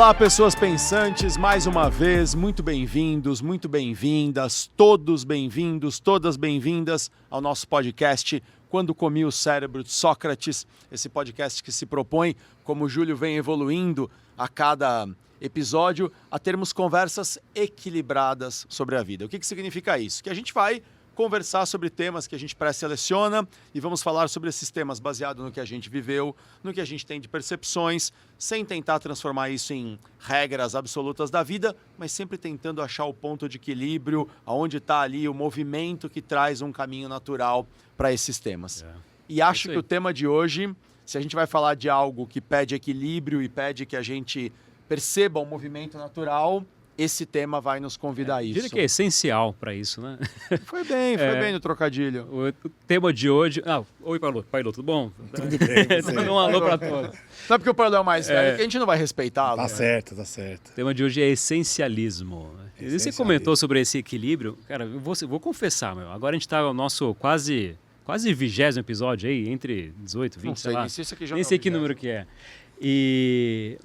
Olá, pessoas pensantes, mais uma vez, muito bem-vindos, muito bem-vindas, todos bem-vindos, todas bem-vindas ao nosso podcast Quando Comi o Cérebro de Sócrates, esse podcast que se propõe, como o Júlio vem evoluindo a cada episódio, a termos conversas equilibradas sobre a vida. O que significa isso? Que a gente vai conversar sobre temas que a gente pré-seleciona e vamos falar sobre esses temas baseado no que a gente viveu, no que a gente tem de percepções, sem tentar transformar isso em regras absolutas da vida, mas sempre tentando achar o ponto de equilíbrio, aonde está ali o movimento que traz um caminho natural para esses temas. E acho que o tema de hoje, se a gente vai falar de algo que pede equilíbrio e pede que a gente perceba o movimento natural, esse tema vai nos convidar a isso. Diria que é essencial para isso, né? Foi bem no trocadilho. O tema de hoje... Oi, Pailô, tudo bom? Tudo bem. Um alô para todos. Não é porque o Pailô é o mais velho que a gente não vai respeitá-lo. Tá certo. O tema de hoje é essencialismo. Você comentou sobre esse equilíbrio. Cara, eu vou confessar, meu. Agora a gente está no nosso quase 20º episódio aí, entre 18, 20, sei lá. Nem sei que número que é.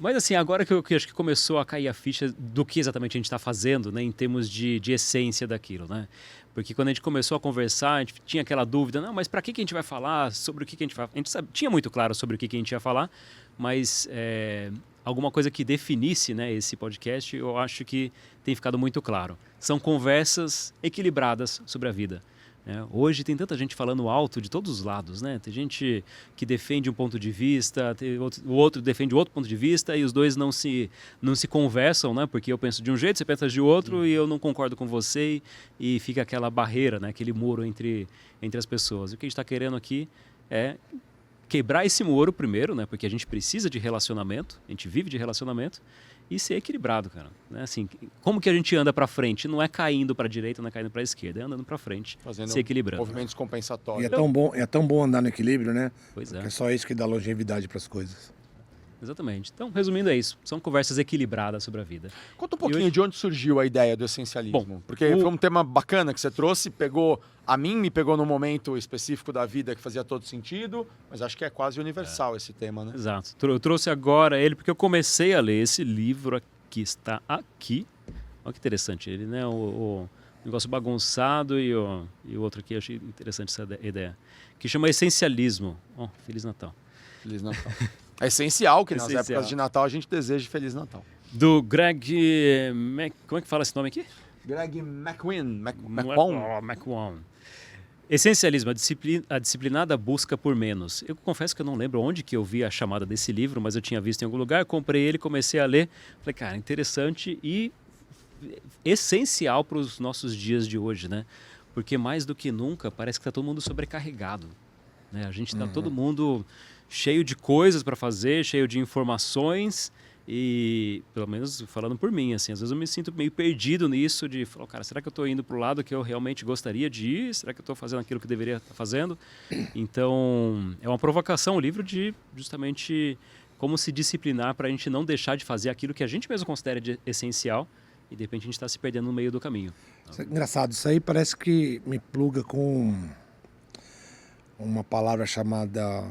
Mas assim, agora que eu acho que começou a cair a ficha do que exatamente a gente está fazendo, né, em termos de essência daquilo, né? Porque quando a gente começou a conversar, a gente tinha aquela dúvida, não, mas para que a gente vai falar, sobre o que a gente vai... A gente tinha muito claro sobre o que a gente ia falar, mas alguma coisa que definisse, né, esse podcast, eu acho que tem ficado muito claro. São conversas equilibradas sobre a vida. Hoje tem tanta gente falando alto de todos os lados, né? Tem gente que defende um ponto de vista, o outro defende outro ponto de vista e os dois não se conversam, né? Porque eu penso de um jeito, você pensa de outro e eu não concordo com você e fica aquela barreira, né? Aquele muro entre as pessoas. E o que a gente está querendo aqui é quebrar esse muro primeiro, né? Porque a gente precisa de relacionamento, a gente vive de relacionamento e ser equilibrado, cara. Né? Assim, como que a gente anda para frente? Não é caindo para a direita, não é caindo para a esquerda, é andando para frente, fazendo se equilibrando. Movimentos compensatórios. E é tão bom andar no equilíbrio, né? Pois é só isso que dá longevidade para as coisas. Exatamente. Então, resumindo, é isso. São conversas equilibradas sobre a vida. Conta um pouquinho de onde surgiu a ideia do essencialismo. Bom, porque foi um tema bacana que você trouxe, me pegou num momento específico da vida que fazia todo sentido, mas acho que é quase universal esse tema, né? Exato. Eu trouxe agora ele porque eu comecei a ler esse livro que está aqui. Olha que interessante ele, né? O negócio bagunçado e o outro aqui, eu achei interessante essa ideia. Que chama Essencialismo. Feliz Natal. Feliz Natal. É essencial que nas épocas de Natal a gente deseje Feliz Natal. Do Greg... Como é que fala esse nome aqui? Greg McQueen. McQueen. Essencialismo, a disciplinada busca por menos. Eu confesso que eu não lembro onde que eu vi a chamada desse livro, mas eu tinha visto em algum lugar, comprei ele, comecei a ler. Falei, cara, interessante e essencial para os nossos dias de hoje, né? Porque mais do que nunca parece que está todo mundo sobrecarregado. Né? A gente está todo mundo cheio de coisas para fazer, cheio de informações e, pelo menos falando por mim, assim, às vezes eu me sinto meio perdido nisso de falar, cara, será que eu estou indo para o lado que eu realmente gostaria de ir? Será que eu estou fazendo aquilo que deveria estar fazendo? Então, é uma provocação o livro de justamente como se disciplinar para a gente não deixar de fazer aquilo que a gente mesmo considera de essencial e de repente a gente está se perdendo no meio do caminho. Isso é engraçado, isso aí parece que me pluga com uma palavra chamada...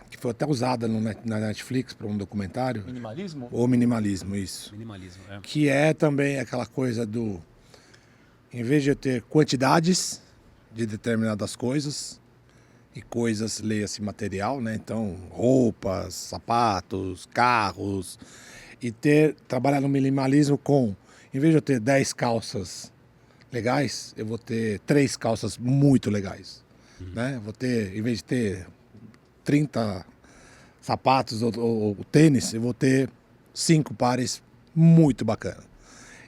que foi até usada na Netflix para um documentário. Minimalismo? O minimalismo, isso. Minimalismo, Que é também aquela coisa do... Em vez de eu ter quantidades de determinadas coisas, e coisas, leia-se material, né? Então, roupas, sapatos, carros, e trabalhar no minimalismo com... Em vez de eu ter 10 calças legais, eu vou ter 3 calças muito legais. Né? Vou ter, em vez de ter 30 sapatos ou tênis, eu vou ter 5 pares muito bacana.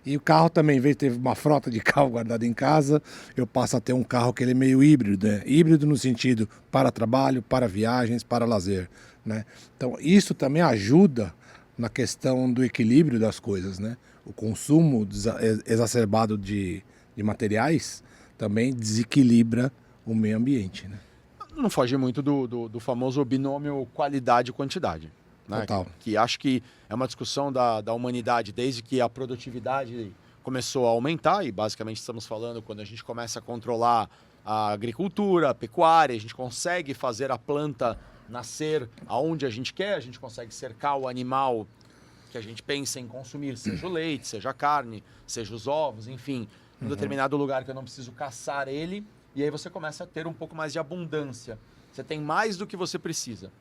E o carro também, em vez de ter uma frota de carro guardada em casa, eu passo a ter um carro que ele é meio híbrido, né? Híbrido no sentido para trabalho, para viagens, para lazer, né? Então isso também ajuda na questão do equilíbrio das coisas, né? O consumo exacerbado de materiais também desequilibra o meio ambiente, né? Não foge muito do famoso binômio qualidade e quantidade. Né? Total. Que acho que é uma discussão da humanidade desde que a produtividade começou a aumentar, e basicamente estamos falando quando a gente começa a controlar a agricultura, a pecuária, a gente consegue fazer a planta nascer aonde a gente quer, a gente consegue cercar o animal que a gente pensa em consumir, seja o leite, seja a carne, seja os ovos, enfim, um determinado lugar que eu não preciso caçar ele, e aí você começa a ter um pouco mais de abundância. Você tem mais do que você precisa.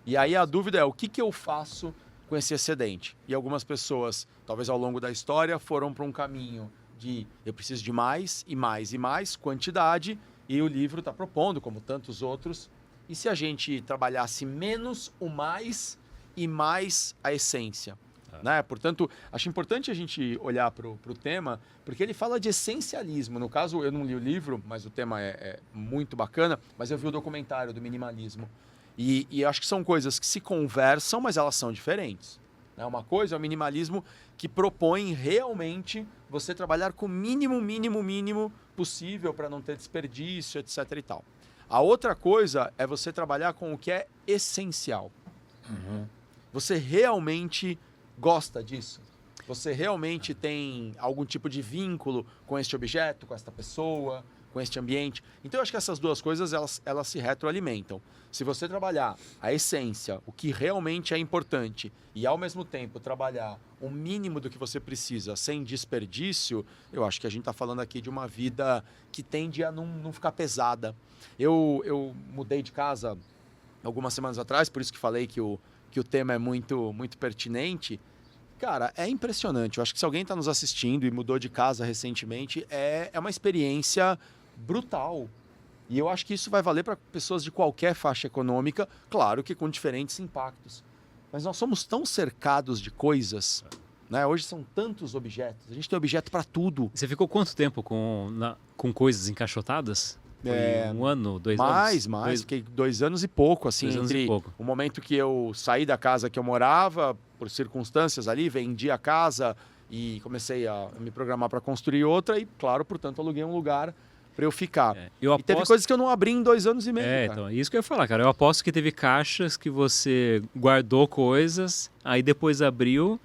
E aí a dúvida é, o que eu faço com esse excedente? E algumas pessoas, talvez ao longo da história, foram para um caminho de eu preciso de mais e mais e mais quantidade, e o livro está propondo, como tantos outros, e se a gente trabalhasse menos o mais e mais a essência? Né? Portanto, acho importante a gente olhar para o tema, porque ele fala de essencialismo. No caso, eu não li o livro, mas o tema é muito bacana, mas eu vi o documentário do minimalismo. E eu acho que são coisas que se conversam, mas elas são diferentes. Né? Uma coisa é o minimalismo que propõe realmente você trabalhar com o mínimo possível para não ter desperdício, etc. e tal. A outra coisa é você trabalhar com o que é essencial. Você realmente gosta disso? Você realmente tem algum tipo de vínculo com este objeto, com esta pessoa, com este ambiente? Então, eu acho que essas duas coisas, elas se retroalimentam. Se você trabalhar a essência, o que realmente é importante, e ao mesmo tempo trabalhar o mínimo do que você precisa sem desperdício, eu acho que a gente está falando aqui de uma vida que tende a não ficar pesada. Eu mudei de casa algumas semanas atrás, por isso que falei que o tema é muito pertinente. Cara, é impressionante. Eu acho que se alguém está nos assistindo e mudou de casa recentemente, é uma experiência brutal. E eu acho que isso vai valer para pessoas de qualquer faixa econômica, claro que com diferentes impactos. Mas nós somos tão cercados de coisas, né? Hoje são tantos objetos, a gente tem objeto para tudo. Você ficou quanto tempo com coisas encaixotadas? Foi 1 ano, 2 anos? Mais. Fiquei 2 anos e pouco, assim, 2 anos entre e pouco. o momento que eu saí da casa que eu morava, por circunstâncias ali, vendi a casa e comecei a me programar para construir outra e, claro, portanto, aluguei um lugar para eu ficar. E teve coisas que eu não abri em 2 anos e meio. Então, isso que eu ia falar, cara. Eu aposto que teve caixas que você guardou coisas, aí depois abriu,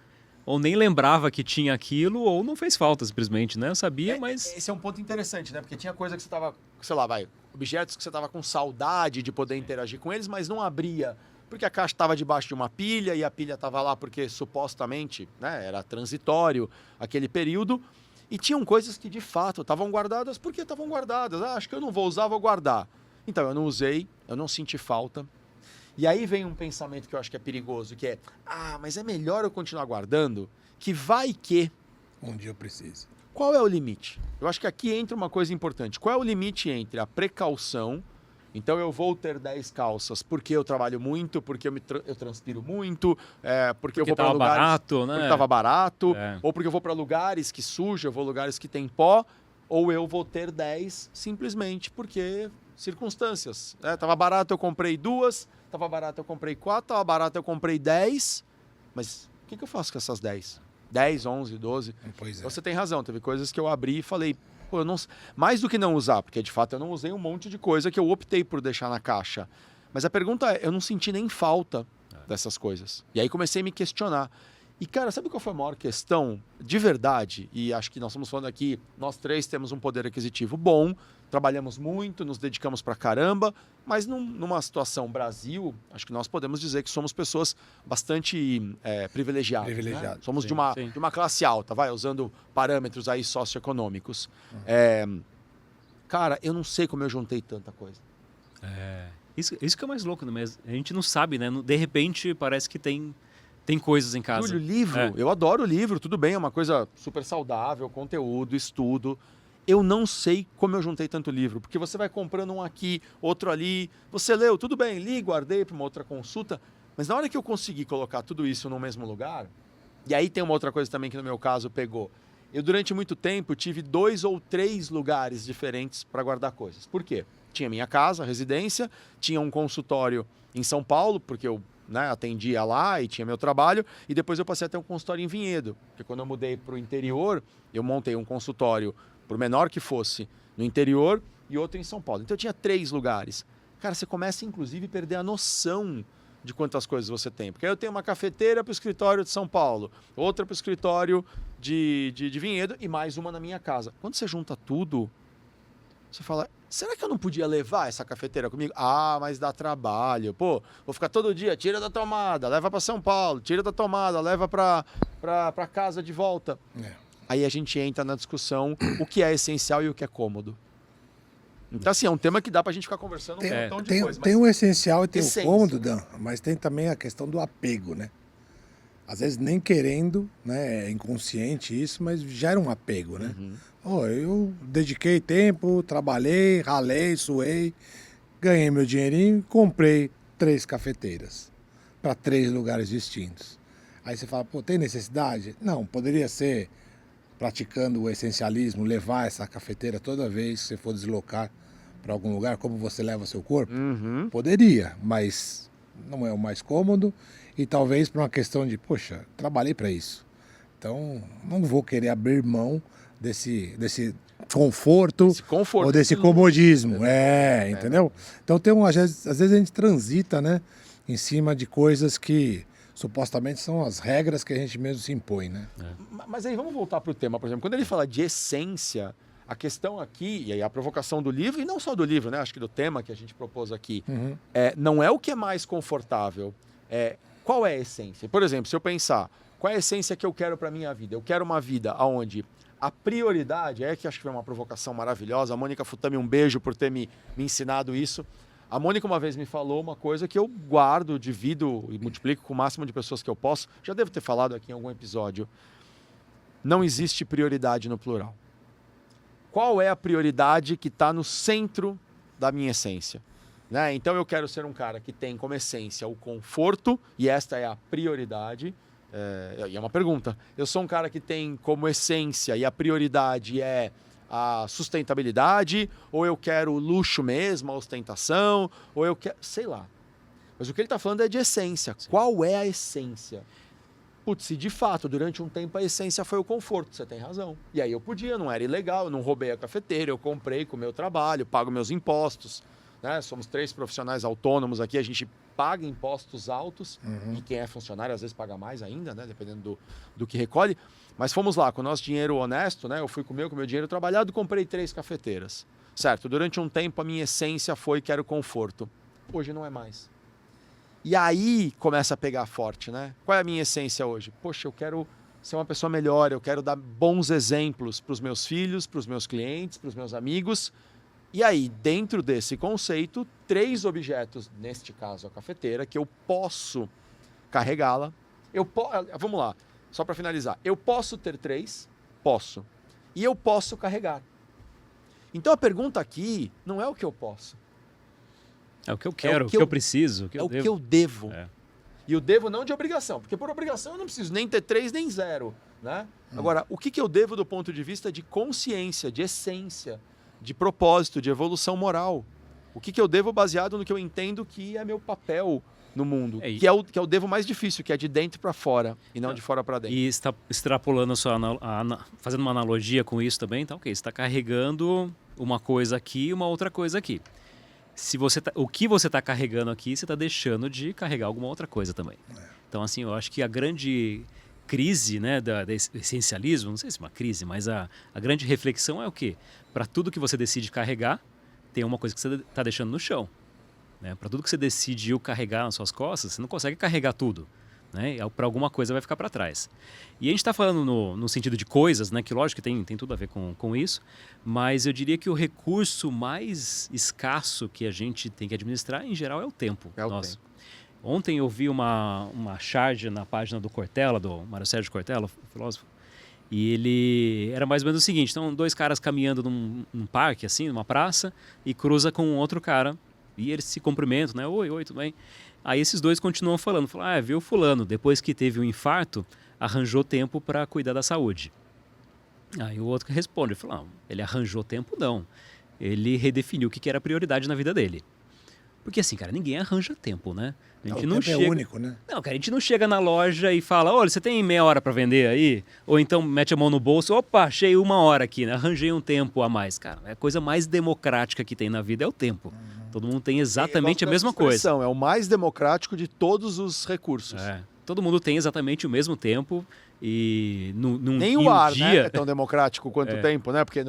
ou nem lembrava que tinha aquilo, ou não fez falta simplesmente, né? Eu sabia, mas... Esse é um ponto interessante, né? Porque tinha coisa que você tava, sei lá, objetos que você tava com saudade de poder interagir com eles, mas não abria, porque a caixa estava debaixo de uma pilha e a pilha estava lá porque supostamente, né, era transitório aquele período. E tinham coisas que de fato estavam guardadas porque estavam guardadas. Acho que eu não vou usar, vou guardar. Então eu não usei, eu não senti falta. E aí vem um pensamento que eu acho que é perigoso, que é, mas é melhor eu continuar guardando, que vai que... Um dia eu preciso. Qual é o limite? Eu acho que aqui entra uma coisa importante. Qual é o limite entre a precaução, então eu vou ter 10 calças porque eu trabalho muito, porque eu transpiro muito, porque eu vou para lugares... barato, né? Porque estava barato, ou porque eu vou para lugares que suja, eu vou lugares que tem pó, ou eu vou ter 10 simplesmente porque circunstâncias. Tava barato, eu comprei 2, tava barato, eu comprei 4, tava barato, eu comprei 10, mas o que eu faço com essas 10? 10, 11, 12? Pois é. Você tem razão, teve coisas que eu abri e falei, pô, eu não... mais do que não usar, porque de fato eu não usei um monte de coisa que eu optei por deixar na caixa. Mas a pergunta é, eu não senti nem falta dessas coisas. E aí comecei a me questionar. E, cara, sabe qual foi a maior questão de verdade? E acho que nós estamos falando aqui, nós 3 temos um poder aquisitivo bom, trabalhamos muito, nos dedicamos pra caramba, mas numa situação Brasil, acho que nós podemos dizer que somos pessoas bastante privilegiadas. Né? Somos de uma classe alta, usando parâmetros aí socioeconômicos. Cara, eu não sei como eu juntei tanta coisa. Isso que é mais louco, né? A gente não sabe, né? De repente parece que tem coisas em casa. Júlio, livro, eu adoro livro, tudo bem, é uma coisa super saudável, conteúdo, estudo. Eu não sei como eu juntei tanto livro, porque você vai comprando um aqui, outro ali, você leu, tudo bem, li, guardei para uma outra consulta, mas na hora que eu consegui colocar tudo isso no mesmo lugar, e aí tem uma outra coisa também que no meu caso pegou, eu durante muito tempo tive 2 ou 3 lugares diferentes para guardar coisas. Por quê? Tinha minha casa, residência, tinha um consultório em São Paulo, porque eu atendia lá e tinha meu trabalho, e depois eu passei a ter um consultório em Vinhedo, porque quando eu mudei para o interior, eu montei um consultório, por menor que fosse, no interior e outro em São Paulo. Então eu tinha 3 lugares. Cara, você começa inclusive a perder a noção de quantas coisas você tem. Porque aí eu tenho uma cafeteira para o escritório de São Paulo, outra para o escritório de Vinhedo e mais uma na minha casa. Quando você junta tudo, você fala, será que eu não podia levar essa cafeteira comigo? Ah, mas dá trabalho. Pô, vou ficar todo dia, tira da tomada, leva para São Paulo, tira da tomada, leva para casa de volta. Aí a gente entra na discussão o que é essencial e o que é cômodo. Então, assim, é um tema que dá pra gente ficar conversando um montão de coisa. Tem o essencial e tem o cômodo, Dan, mas tem também a questão do apego, né? Às vezes nem querendo, né? É inconsciente isso, mas gera um apego, né? Eu dediquei tempo, trabalhei, ralei, suei, ganhei meu dinheirinho e comprei 3 cafeteiras para 3 lugares distintos. Aí você fala, pô, tem necessidade? Não, poderia ser praticando o essencialismo, levar essa cafeteira toda vez que você for deslocar para algum lugar, como você leva seu corpo? Poderia, mas não é o mais cômodo e talvez por uma questão de, poxa, trabalhei para isso. Então, não vou querer abrir mão desse conforto ou desse comodismo. Entendeu? Então, às vezes a gente transita, né, em cima de coisas que supostamente são as regras que a gente mesmo se impõe, né? Mas aí vamos voltar para o tema, por exemplo, quando ele fala de essência, a questão aqui, e aí a provocação do livro, e não só do livro, né? Acho que do tema que a gente propôs aqui, não é o que é mais confortável, qual é a essência? Por exemplo, se eu pensar, qual é a essência que eu quero para minha vida? Eu quero uma vida onde a prioridade, que acho que foi uma provocação maravilhosa, a Mônica Futami, um beijo por ter me ensinado isso. A Mônica uma vez me falou uma coisa que eu guardo, divido e multiplico com o máximo de pessoas que eu posso. Já devo ter falado aqui em algum episódio. Não existe prioridade no plural. Qual é a prioridade que está no centro da minha essência? Né? Então eu quero ser um cara que tem como essência o conforto, e esta é a prioridade. E é uma pergunta. Eu sou um cara que tem como essência e a prioridade é a sustentabilidade, ou eu quero o luxo mesmo, a ostentação, ou eu quero, sei lá. Mas o que ele está falando é de essência. Sim. Qual é a essência? Putz, se de fato, durante um tempo a essência foi o conforto, você tem razão. E aí eu podia, não era ilegal, eu não roubei a cafeteira, eu comprei com o meu trabalho, pago meus impostos. Né? Somos 3 profissionais autônomos aqui, a gente paga impostos altos, e quem é funcionário às vezes paga mais ainda, né? Dependendo do que recolhe. Mas fomos lá, com o nosso dinheiro honesto, né? Eu fui com o meu dinheiro trabalhado, comprei 3 cafeteiras. Certo, durante um tempo a minha essência foi quero conforto. Hoje não é mais. E aí começa a pegar forte, né? Qual é a minha essência hoje? Poxa, eu quero ser uma pessoa melhor, eu quero dar bons exemplos para os meus filhos, para os meus clientes, para os meus amigos. E aí, dentro desse conceito, 3 objetos, neste caso a cafeteira, que eu posso carregá-la. Vamos lá, só para finalizar. Eu posso ter 3? Posso. E eu posso carregar. Então a pergunta aqui não é o que eu posso. É o que eu quero, o que eu preciso. O que eu devo. E o devo não de obrigação, porque por obrigação eu não preciso nem ter 3 nem 0. Né? Agora, o que eu devo do ponto de vista de consciência, de essência, de propósito, de evolução moral? O que eu devo baseado no que eu entendo que é meu papel no mundo, que é o devo mais difícil, que é de dentro para fora e não de fora para dentro. E está extrapolando fazendo uma analogia com isso também, então, ok, você está carregando uma coisa aqui e uma outra coisa aqui. O que você está carregando aqui, você está deixando de carregar alguma outra coisa também. Então, assim, eu acho que a grande crise, né, do essencialismo, não sei se é uma crise, mas a grande reflexão é o quê? Para tudo que você decide carregar, tem uma coisa que você está deixando no chão. Né? Para tudo que você decidiu carregar nas suas costas, você não consegue carregar tudo. Né? Para alguma coisa vai ficar para trás. E a gente está falando no sentido de coisas, né? Que lógico que tem tudo a ver com isso, mas eu diria que o recurso mais escasso que a gente tem que administrar, em geral, é o tempo. Nosso. Ontem eu vi uma charge na página do Cortella, do Mário Sérgio Cortella, filósofo, e ele era mais ou menos o seguinte: então 2 caras caminhando num parque, assim, numa praça, e cruza com um outro cara, e eles se cumprimentam, né? Oi, tudo bem? Aí esses 2 continuam falando, viu fulano, depois que teve um infarto, arranjou tempo para cuidar da saúde. Aí o outro responde, ele arranjou tempo não, ele redefiniu o que era prioridade na vida dele. Porque assim, cara, ninguém arranja tempo, né? A gente não chega... é único, né? Não, cara, a gente não chega na loja e fala, olha, você tem meia hora para vender aí? Ou então mete a mão no bolso, opa, achei 1 hora aqui, né? Arranjei um tempo a mais. Cara, a coisa mais democrática que tem na vida é o tempo. Todo mundo tem exatamente a mesma coisa. É o mais democrático de todos os recursos. Todo mundo tem exatamente o mesmo tempo e nem o ar, né, é tão democrático quanto o tempo, né? Porque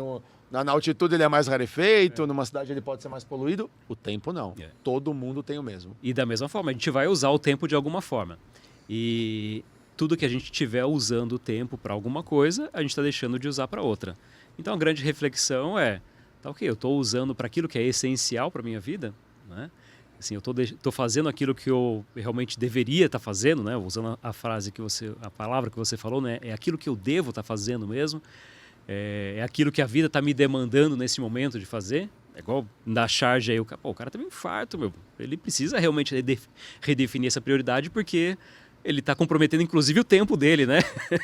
Na altitude ele é mais rarefeito, numa cidade ele pode ser mais poluído. O tempo não. Todo mundo tem o mesmo. E da mesma forma, a gente vai usar o tempo de alguma forma. E tudo que a gente estiver usando o tempo para alguma coisa, a gente está deixando de usar para outra. Então a grande reflexão é, tá ok, eu estou usando para aquilo que é essencial para a minha vida, né? Assim, eu estou fazendo aquilo que eu realmente deveria estar fazendo, né? Usando a palavra que você falou, né? É aquilo que eu devo estar fazendo mesmo. É aquilo que a vida está me demandando nesse momento de fazer. É igual na charge aí, o cara teve um infarto, meu. Ele precisa realmente redefinir essa prioridade, porque ele está comprometendo inclusive o tempo dele, né?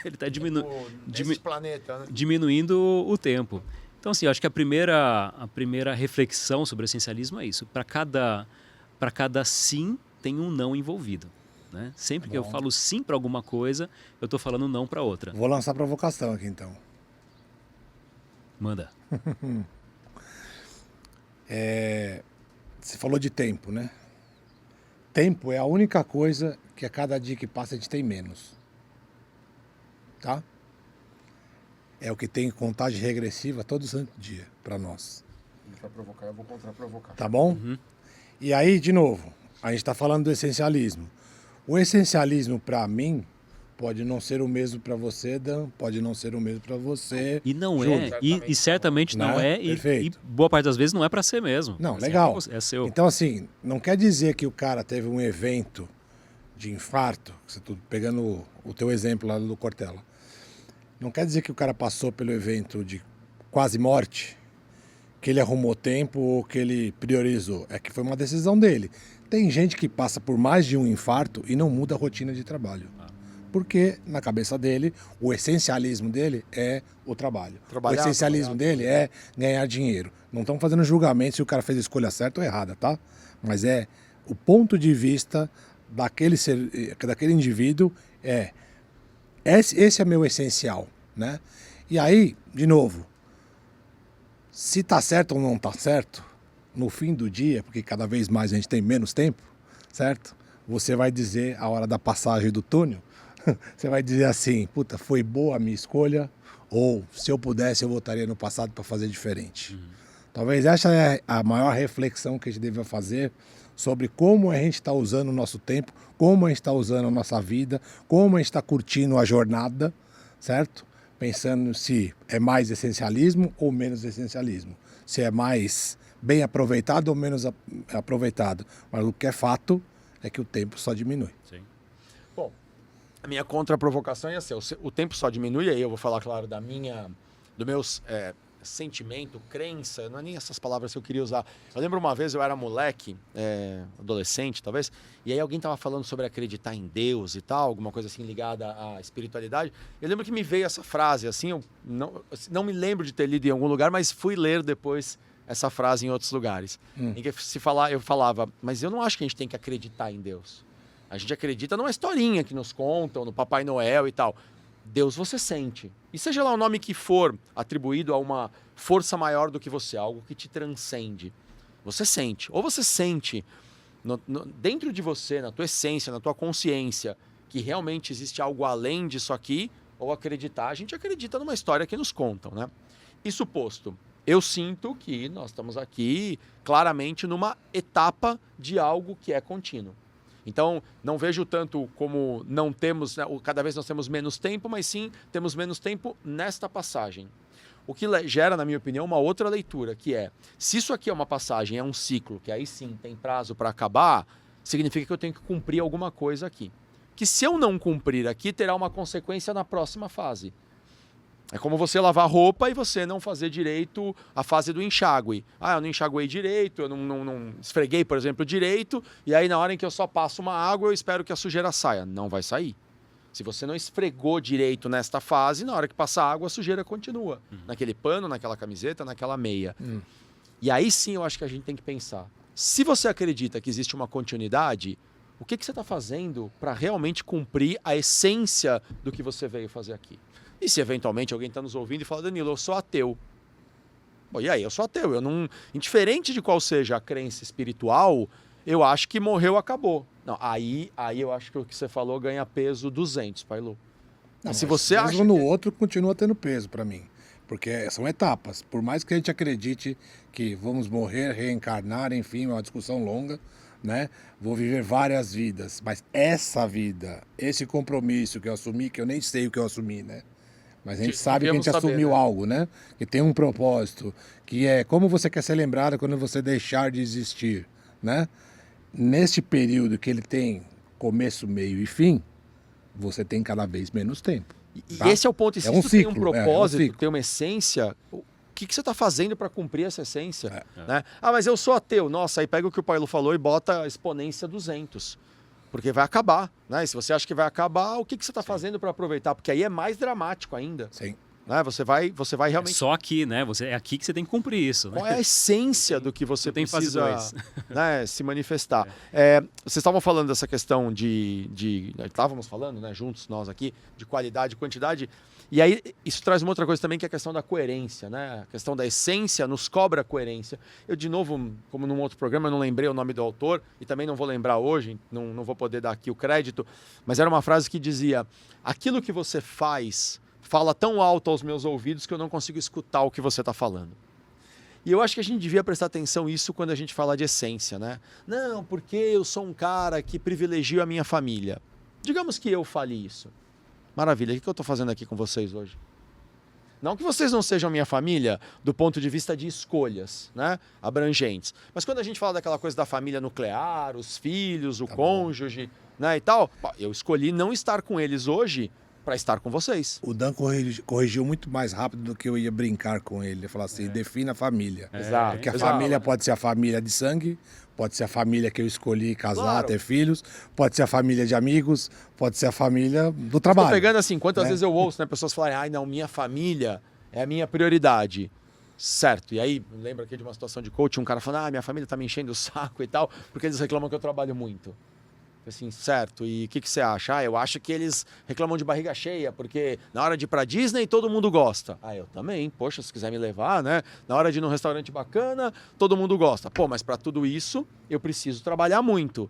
Ele está diminuindo o tempo. Então, assim, eu acho que a primeira reflexão sobre o essencialismo é isso. Para cada sim, tem um não envolvido. Né? Sempre que eu falo sim para alguma coisa, eu estou falando não para outra. Vou lançar provocação aqui, então. Manda. Você falou de tempo, né? Tempo é a única coisa que a cada dia que passa a gente tem menos. Tá? É o que tem contagem regressiva todo santo dia para nós. Para provocar, eu vou contra-provocar. Tá bom? Uhum. E aí, de novo, a gente está falando do essencialismo. O essencialismo, para mim, pode não ser o mesmo para você, Dan, pode não ser o mesmo para você. E não Júlio. é, e certamente não é, e boa parte das vezes não é para ser mesmo. Não, legal. É seu. Então, assim, não quer dizer que o cara teve um evento de infarto, você tá pegando o teu exemplo lá do Cortella, não quer dizer que o cara passou pelo evento de quase morte, que ele arrumou tempo ou que ele priorizou. É que foi uma decisão dele. Tem gente que passa por mais de um infarto e não muda a rotina de trabalho. Porque, na cabeça dele, o essencialismo dele é o trabalho. O essencialismo dele é ganhar dinheiro. Não estamos fazendo julgamento se o cara fez a escolha certa ou errada, tá? Mas é o ponto de vista daquele indivíduo esse é meu essencial, né? E aí, de novo, se tá certo ou não tá certo, no fim do dia, porque cada vez mais a gente tem menos tempo, certo? Você vai dizer a hora da passagem do túnel, você vai dizer assim, puta, foi boa a minha escolha, ou se eu pudesse eu voltaria no passado para fazer diferente. Talvez essa é a maior reflexão que a gente deva fazer sobre como a gente está usando o nosso tempo, como a gente está usando a nossa vida, como a gente está curtindo a jornada, certo? Pensando se é mais essencialismo ou menos essencialismo, se é mais bem aproveitado ou menos aproveitado. Mas o que é fato é que o tempo só diminui. Sim. Bom, a minha contra-provocação ia ser, o tempo só diminui, e aí eu vou falar, claro, do meus sentimento, crença, não é nem essas palavras que eu queria usar. Eu lembro uma vez, eu era moleque, adolescente talvez, e aí alguém tava falando sobre acreditar em Deus e tal, alguma coisa assim ligada à espiritualidade. Eu lembro que me veio essa frase, assim, eu não me lembro de ter lido em algum lugar, mas fui ler depois essa frase em outros lugares. Em que eu falava, mas eu não acho que a gente tem que acreditar em Deus. A gente acredita numa historinha que nos contam, no Papai Noel e tal. Deus você sente. E seja lá o nome que for atribuído a uma força maior do que você, algo que te transcende. Você sente. Ou você sente dentro de você, na tua essência, na tua consciência, que realmente existe algo além disso aqui, ou acreditar. A gente acredita numa história que nos contam, né? Isso posto, eu sinto que nós estamos aqui claramente numa etapa de algo que é contínuo. Então, não vejo tanto como não temos, né, cada vez nós temos menos tempo, mas sim temos menos tempo nesta passagem. O que gera, na minha opinião, uma outra leitura, que é, se isso aqui é uma passagem, é um ciclo, que aí sim tem prazo para acabar, significa que eu tenho que cumprir alguma coisa aqui. Que se eu não cumprir aqui, terá uma consequência na próxima fase. É como você lavar roupa e você não fazer direito a fase do enxágue. Ah, eu não enxaguei direito, eu não esfreguei, por exemplo, direito, e aí na hora em que eu só passo uma água, eu espero que a sujeira saia. Não vai sair. Se você não esfregou direito nesta fase, na hora que passar água, a sujeira continua. Naquele pano, naquela camiseta, naquela meia. E aí sim eu acho que a gente tem que pensar. Se você acredita que existe uma continuidade, o que você está fazendo para realmente cumprir a essência do que você veio fazer aqui? E se eventualmente alguém está nos ouvindo e fala, Danilo, eu sou ateu. Bom, e aí, eu sou ateu. Eu não, indiferente de qual seja a crença espiritual, eu acho que morreu, acabou. Não, aí eu acho que o que você falou ganha peso 200, Pailu. Não, se você acha no outro, continua tendo peso para mim. Porque são etapas. Por mais que a gente acredite que vamos morrer, reencarnar, enfim, uma discussão longa, né? Vou viver várias vidas. Mas essa vida, esse compromisso que eu assumi, que eu nem sei o que eu assumi, né? Mas a gente sabe que a gente assumiu algo, né? Que tem um propósito, que é como você quer ser lembrado quando você deixar de existir, né? Neste período que ele tem começo, meio e fim, você tem cada vez menos tempo. Tá? E esse é o ponto. E se é um isso ciclo, tem um propósito, tem uma essência, o que você está fazendo para cumprir essa essência? Né? Ah, mas eu sou ateu. Nossa, aí pega o que o Pailu falou e bota a exponência 200. Porque vai acabar. Né? E se você acha que vai acabar, o que você está fazendo para aproveitar? Porque aí é mais dramático ainda. Sim. Né? Você vai realmente... É só aqui, né? É aqui que você tem que cumprir isso. Né? Qual é a essência do que você precisa né, se manifestar? Vocês estavam falando dessa questão estávamos falando, né, juntos nós aqui, de qualidade e quantidade. E aí isso traz uma outra coisa também, que é a questão da coerência, né? A questão da essência nos cobra coerência. Eu, de novo, como num outro programa, eu não lembrei o nome do autor e também não vou lembrar hoje, não vou poder dar aqui o crédito, mas era uma frase que dizia: aquilo que você fala tão alto aos meus ouvidos que eu não consigo escutar o que você está falando. E eu acho que a gente devia prestar atenção nisso quando a gente fala de essência, né? Não, porque eu sou um cara que privilegio a minha família. Digamos que eu fale isso. Maravilha, o que eu estou fazendo aqui com vocês hoje? Não que vocês não sejam minha família do ponto de vista de escolhas, né, abrangentes. Mas quando a gente fala daquela coisa da família nuclear, os filhos, o cônjuge, né, e tal, eu escolhi não estar com eles hoje para estar com vocês. O Dan corrigiu muito mais rápido do que eu ia brincar com ele. Ele falou assim, defina a família. Exato. Porque a família pode ser a família de sangue, pode ser a família que eu escolhi casar, ter filhos, pode ser a família de amigos, pode ser a família do trabalho. Estou pegando assim, quantas vezes eu ouço, né, pessoas falarem, ai não, minha família é a minha prioridade. Certo. E aí, lembra aqui de uma situação de coaching, um cara falando, minha família tá me enchendo o saco e tal, porque eles reclamam que eu trabalho muito. Assim, certo, e o que você acha? Eu acho que eles reclamam de barriga cheia, porque na hora de ir pra Disney todo mundo gosta. Eu também, poxa, se quiser me levar, né? Na hora de ir num restaurante bacana, todo mundo gosta. Pô, mas para tudo isso, eu preciso trabalhar muito.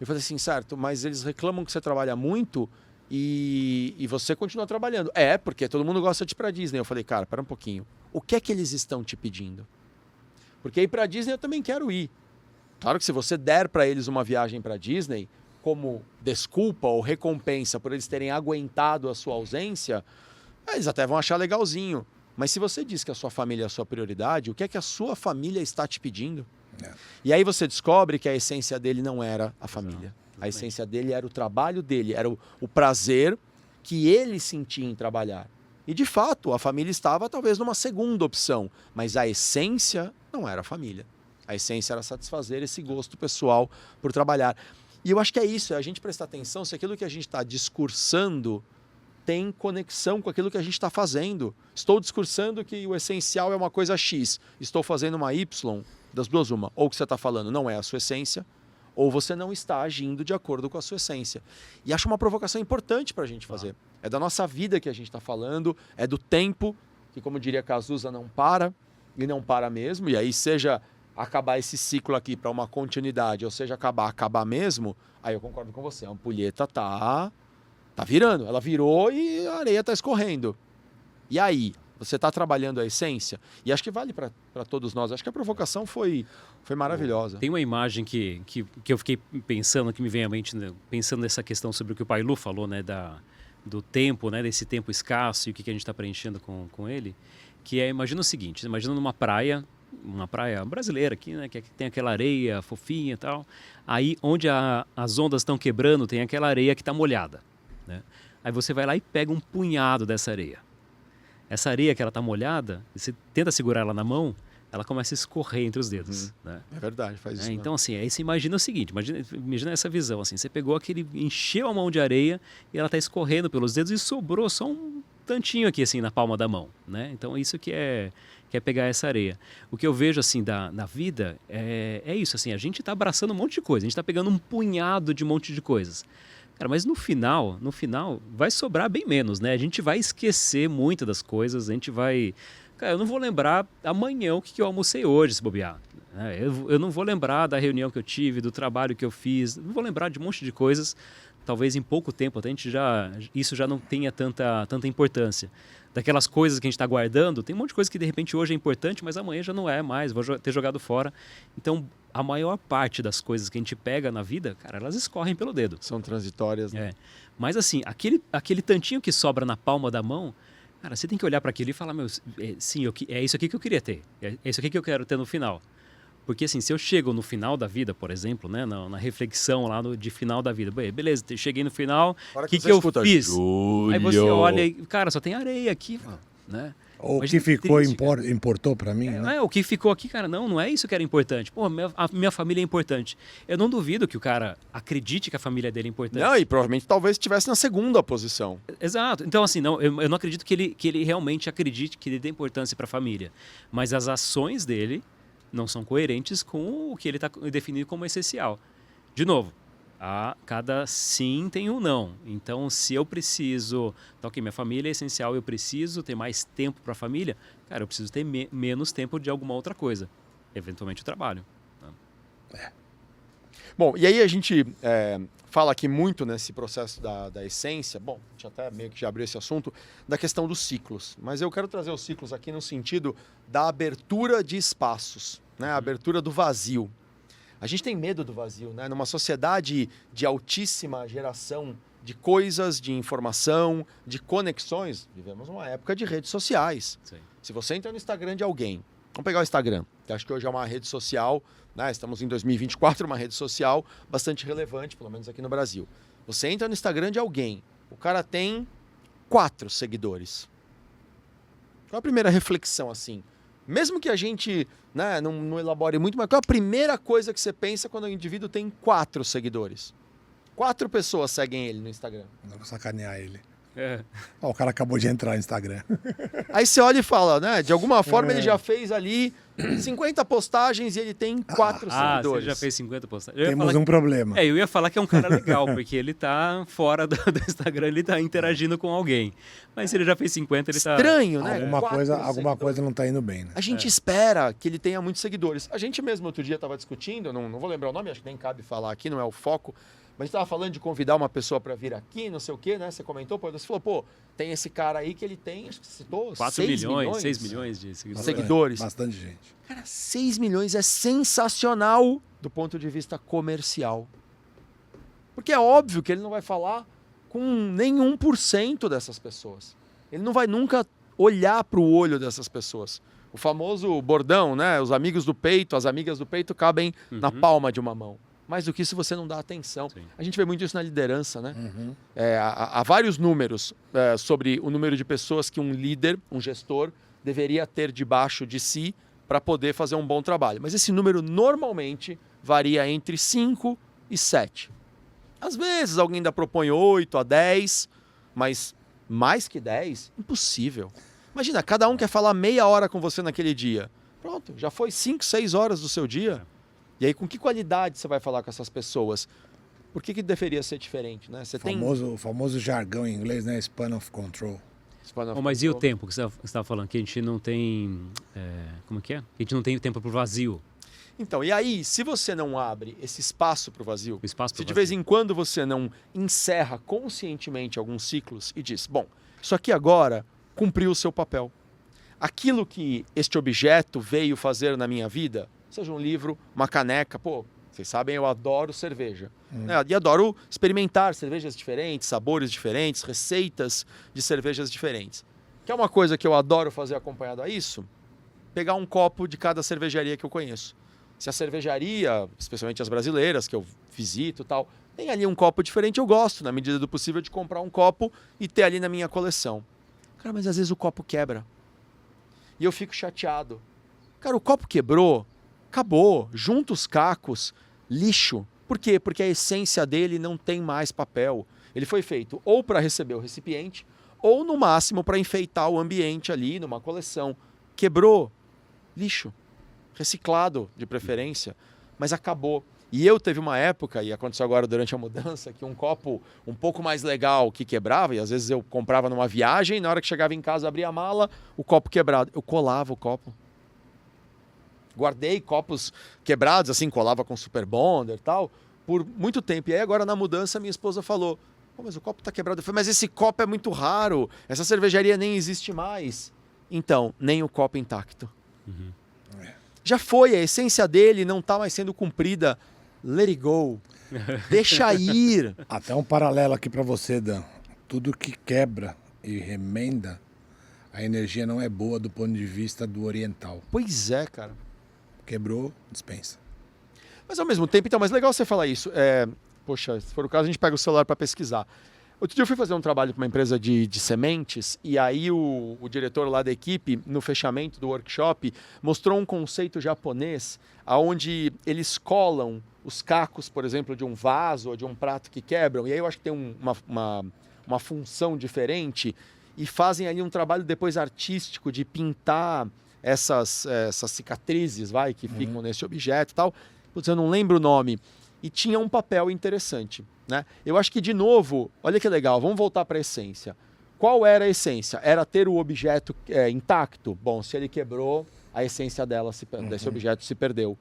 Eu falei assim, certo, mas eles reclamam que você trabalha muito e você continua trabalhando. Porque todo mundo gosta de ir pra Disney. Eu falei, cara, pera um pouquinho. O que é que eles estão te pedindo? Porque ir pra Disney eu também quero ir. Claro que se você der para eles uma viagem pra Disney como desculpa ou recompensa por eles terem aguentado a sua ausência, eles até vão achar legalzinho. Mas se você diz que a sua família é a sua prioridade, o que é que a sua família está te pedindo? E aí você descobre que a essência dele não era a família. A essência dele era o trabalho dele, era o prazer que ele sentia em trabalhar. E de fato, a família estava talvez numa segunda opção, mas a essência não era a família. A essência era satisfazer esse gosto pessoal por trabalhar. E eu acho que é isso, é a gente prestar atenção se aquilo que a gente está discursando tem conexão com aquilo que a gente está fazendo. Estou discursando que o essencial é uma coisa X, estou fazendo uma Y, das duas uma. Ou o que você está falando não é a sua essência, ou você não está agindo de acordo com a sua essência. E acho uma provocação importante para a gente fazer. É da nossa vida que a gente está falando, é do tempo, que como diria Cazuza, não para, e não para mesmo, e aí seja acabar esse ciclo aqui para uma continuidade, ou seja, acabar mesmo, aí eu concordo com você, a ampulheta tá virando, ela virou e a areia tá escorrendo. E aí, você tá trabalhando a essência? E acho que vale para todos nós, acho que a provocação foi maravilhosa. Tem uma imagem que eu fiquei pensando, que me vem à mente, né, pensando nessa questão sobre o que o Pailu falou, né, do tempo, né, desse tempo escasso e o que a gente está preenchendo com ele, que imagina o seguinte, imagina numa praia, uma praia brasileira aqui, né, que tem aquela areia fofinha e tal. Aí, onde as ondas estão quebrando, tem aquela areia que está molhada, né? Aí você vai lá e pega um punhado dessa areia. Essa areia que ela está molhada, você tenta segurar ela na mão, ela começa a escorrer entre os dedos, né? É verdade, faz isso. Então, assim, aí você imagina o seguinte, imagina essa visão, assim, você pegou encheu a mão de areia e ela está escorrendo pelos dedos e sobrou só um tantinho aqui, assim, na palma da mão, né? Então, isso que é pegar essa areia. O que eu vejo, assim, na vida é isso, assim, a gente está abraçando um monte de coisa, a gente está pegando um punhado de um monte de coisas. Cara, mas no final, vai sobrar bem menos, né? A gente vai esquecer muito das coisas, a gente vai... Cara, eu não vou lembrar amanhã o que eu almocei hoje, se bobear. Eu não vou lembrar da reunião que eu tive, do trabalho que eu fiz, não vou lembrar de um monte de coisas. talvez em pouco tempo isso já não tenha tanta importância. Daquelas coisas que a gente está guardando, tem um monte de coisa que de repente hoje é importante, mas amanhã já não é mais, vou ter jogado fora. Então, a maior parte das coisas que a gente pega na vida, cara, elas escorrem pelo dedo. São transitórias, né? Mas assim, aquele tantinho que sobra na palma da mão, cara, você tem que olhar para aquilo e falar, sim, é isso aqui que eu queria ter, é isso aqui que eu quero ter no final. Porque assim, se eu chego no final da vida, por exemplo, né, na reflexão lá de final da vida, beleza, cheguei no final, o que eu fiz? Júlio. Aí você olha e, cara, só tem areia aqui, né? O que ficou importou para mim, né? O que ficou aqui, cara, não é isso que era importante. Pô, a minha família é importante. Eu não duvido que o cara acredite que a família dele é importante. Não, e provavelmente talvez estivesse na segunda posição. Exato. Então, assim, eu não acredito que ele realmente acredite que ele dê importância para a família. Mas as ações dele não são coerentes com o que ele está definindo como essencial. De novo, cada sim tem um não. Então, se eu preciso... Então, ok, minha família é essencial, eu preciso ter mais tempo para a família, cara, eu preciso ter menos tempo de alguma outra coisa. Eventualmente o trabalho. Né? Bom, e aí a gente fala aqui muito nesse processo da essência, bom, a gente até meio que já abriu esse assunto, da questão dos ciclos. Mas eu quero trazer os ciclos aqui no sentido da abertura de espaços, né? A abertura do vazio. A gente tem medo do vazio, né? Numa sociedade de altíssima geração de coisas, de informação, de conexões, vivemos uma época de redes sociais. Sim. Se você entra no Instagram de alguém, vamos pegar o Instagram, que acho que hoje é uma rede social, né? Estamos em 2024, uma rede social bastante relevante, pelo menos aqui no Brasil. Você entra no Instagram de alguém, o cara tem 4 seguidores. Qual a primeira reflexão assim? Mesmo que a gente, né, não elabore muito, mas qual a primeira coisa que você pensa quando o indivíduo tem 4 seguidores? 4 pessoas seguem ele no Instagram. Não vou sacanear ele. É. O cara acabou de entrar no Instagram. Aí você olha e fala, né? De alguma forma ele já fez ali 50 postagens e ele tem 4 seguidores. Você já fez 50 postagens. Temos um problema. Eu ia falar que é um cara legal, porque ele tá fora do Instagram, ele tá interagindo com alguém. Mas se ele já fez 50, ele tá... Estranho, né? Alguma coisa não tá indo bem, né? A gente espera que ele tenha muitos seguidores. A gente mesmo outro dia estava discutindo, não vou lembrar o nome, acho que nem cabe falar aqui, não é o foco, mas a gente estava falando de convidar uma pessoa para vir aqui, não sei o quê, né? Você comentou, você falou, pô, tem esse cara aí que ele tem, acho que você citou, 6 milhões de seguidores. Bastante gente. Cara, 6 milhões é sensacional do ponto de vista comercial. Porque é óbvio que ele não vai falar com nenhum % dessas pessoas. Ele não vai nunca olhar para o olho dessas pessoas. O famoso bordão, né? Os amigos do peito, as amigas do peito cabem na palma de uma mão. Mais do que isso, você não dá atenção. Sim. A gente vê muito isso na liderança, né? Uhum. Há vários números sobre o número de pessoas que um líder, um gestor, deveria ter debaixo de si para poder fazer um bom trabalho. Mas esse número normalmente varia entre 5 e 7. Às vezes alguém ainda propõe 8 a 10, mas mais que 10, impossível. Imagina, cada um quer falar meia hora com você naquele dia. Pronto, já foi 5, 6 horas do seu dia. E aí, com que qualidade você vai falar com essas pessoas? Por que deveria ser diferente, né? O famoso jargão em inglês, né? Span of control. Mas e o tempo que você estava falando? Que a gente não tem... como que é? Que a gente não tem tempo para o vazio. Então, e aí, se você não abre esse espaço para o vazio, se de vez em quando você não encerra conscientemente alguns ciclos e diz, bom, isso aqui agora cumpriu o seu papel. Aquilo que este objeto veio fazer na minha vida... Seja um livro, uma caneca. Pô, vocês sabem, eu adoro cerveja. E adoro experimentar cervejas diferentes, sabores diferentes, receitas de cervejas diferentes. Quer uma coisa que eu adoro fazer acompanhado a isso? Pegar um copo de cada cervejaria que eu conheço. Se a cervejaria, especialmente as brasileiras, que eu visito e tal, tem ali um copo diferente, eu gosto, na medida do possível, de comprar um copo e ter ali na minha coleção. Cara, mas às vezes o copo quebra. E eu fico chateado. Cara, o copo quebrou... Acabou, junta os cacos, lixo. Por quê? Porque a essência dele não tem mais papel. Ele foi feito ou para receber o recipiente, ou no máximo para enfeitar o ambiente ali, numa coleção. Quebrou, lixo. Reciclado, de preferência, mas acabou. E eu teve uma época, e aconteceu agora durante a mudança, que um copo um pouco mais legal que quebrava, e às vezes eu comprava numa viagem, e na hora que chegava em casa, abria a mala, o copo quebrado. Eu colava o copo. Guardei copos quebrados, assim, colava com super bonder e tal, por muito tempo. E aí agora na mudança minha esposa falou, pô, mas o copo tá quebrado. Eu falei, mas esse copo é muito raro, essa cervejaria nem existe mais. Então, nem o copo intacto. Uhum. Já foi, a essência dele não tá mais sendo cumprida. Let it go. Deixa ir. Até um paralelo aqui para você, Dan. Tudo que quebra e remenda, a energia não é boa do ponto de vista do oriental. Pois é, cara. Quebrou, dispensa. Mas ao mesmo tempo, então, mas legal você falar isso. Poxa, se for o caso, a gente pega o celular para pesquisar. Outro dia eu fui fazer um trabalho para uma empresa de sementes e aí o diretor lá da equipe, no fechamento do workshop, mostrou um conceito japonês onde eles colam os cacos, por exemplo, de um vaso ou de um prato que quebram. E aí eu acho que tem uma função diferente e fazem ali um trabalho depois artístico de pintar essas cicatrizes que ficam nesse objeto e tal. Putz, eu não lembro o nome. E tinha um papel interessante, né? Eu acho que, de novo, olha que legal, vamos voltar para a essência. Qual era a essência? Era ter o objeto intacto? Bom, se ele quebrou, a essência desse objeto se perdeu.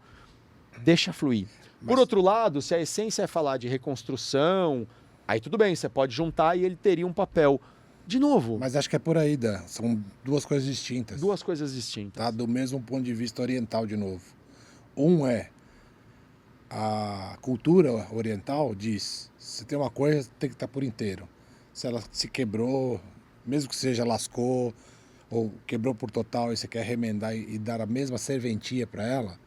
Deixa fluir. Por outro lado, se a essência é falar de reconstrução, aí tudo bem, você pode juntar e ele teria um papel. De novo. Mas acho que é por aí, Dan. São duas coisas distintas. Duas coisas distintas. Tá? Do mesmo ponto de vista oriental, de novo. Um é a cultura oriental diz, se tem uma coisa, tem que estar por inteiro. Se ela se quebrou, mesmo que seja lascou, ou quebrou por total e você quer remendar e dar a mesma serventia para ela,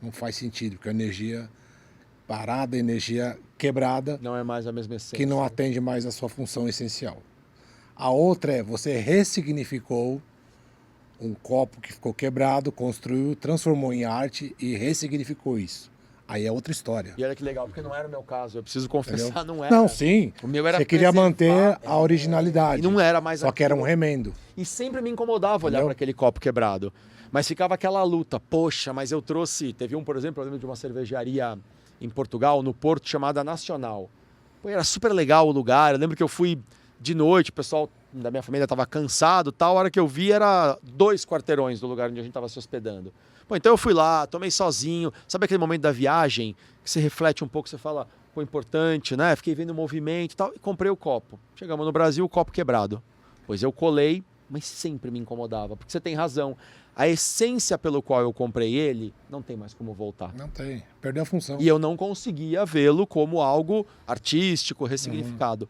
não faz sentido, porque a energia parada, a energia quebrada, não é mais a mesma essência. Que não atende mais a sua função essencial. A outra é, você ressignificou um copo que ficou quebrado, construiu, transformou em arte e ressignificou isso. Aí é outra história. E olha que legal, porque não era o meu caso. Eu preciso confessar, entendeu? Não era. Não, sim. O meu era você queria manter a originalidade. E não era mais só que era um remendo. E sempre me incomodava olhar para aquele copo quebrado. Mas ficava aquela luta. Poxa, mas eu trouxe... Teve por exemplo, eu lembro de uma cervejaria em Portugal, no Porto, chamada Nacional. Pô, era super legal o lugar. Eu lembro que eu fui de noite, o pessoal da minha família estava cansado, tal. A hora que eu vi era 2 quarteirões do lugar onde a gente estava se hospedando. Pô, então eu fui lá, tomei sozinho. Sabe aquele momento da viagem que você reflete um pouco, você fala, pô, importante, né? Fiquei vendo o movimento e tal, e comprei o copo. Chegamos no Brasil, o copo quebrado. Pois eu colei, mas sempre me incomodava, porque você tem razão. A essência pelo qual eu comprei ele, não tem mais como voltar. Não tem, perdeu a função. E eu não conseguia vê-lo como algo artístico, ressignificado.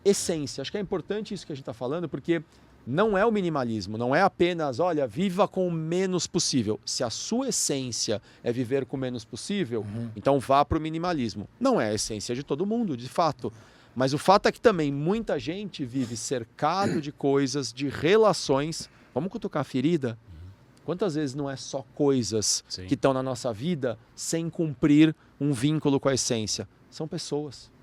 Essência, acho que é importante isso que a gente está falando, porque não é o minimalismo, não é apenas, olha, viva com o menos possível. Se a sua essência é viver com o menos possível, então vá para o minimalismo. Não é a essência de todo mundo, de fato. Mas o fato é que também muita gente vive cercado de coisas, de relações. Vamos cutucar a ferida? Quantas vezes não é só coisas que estão na nossa vida sem cumprir um vínculo com a essência? São pessoas.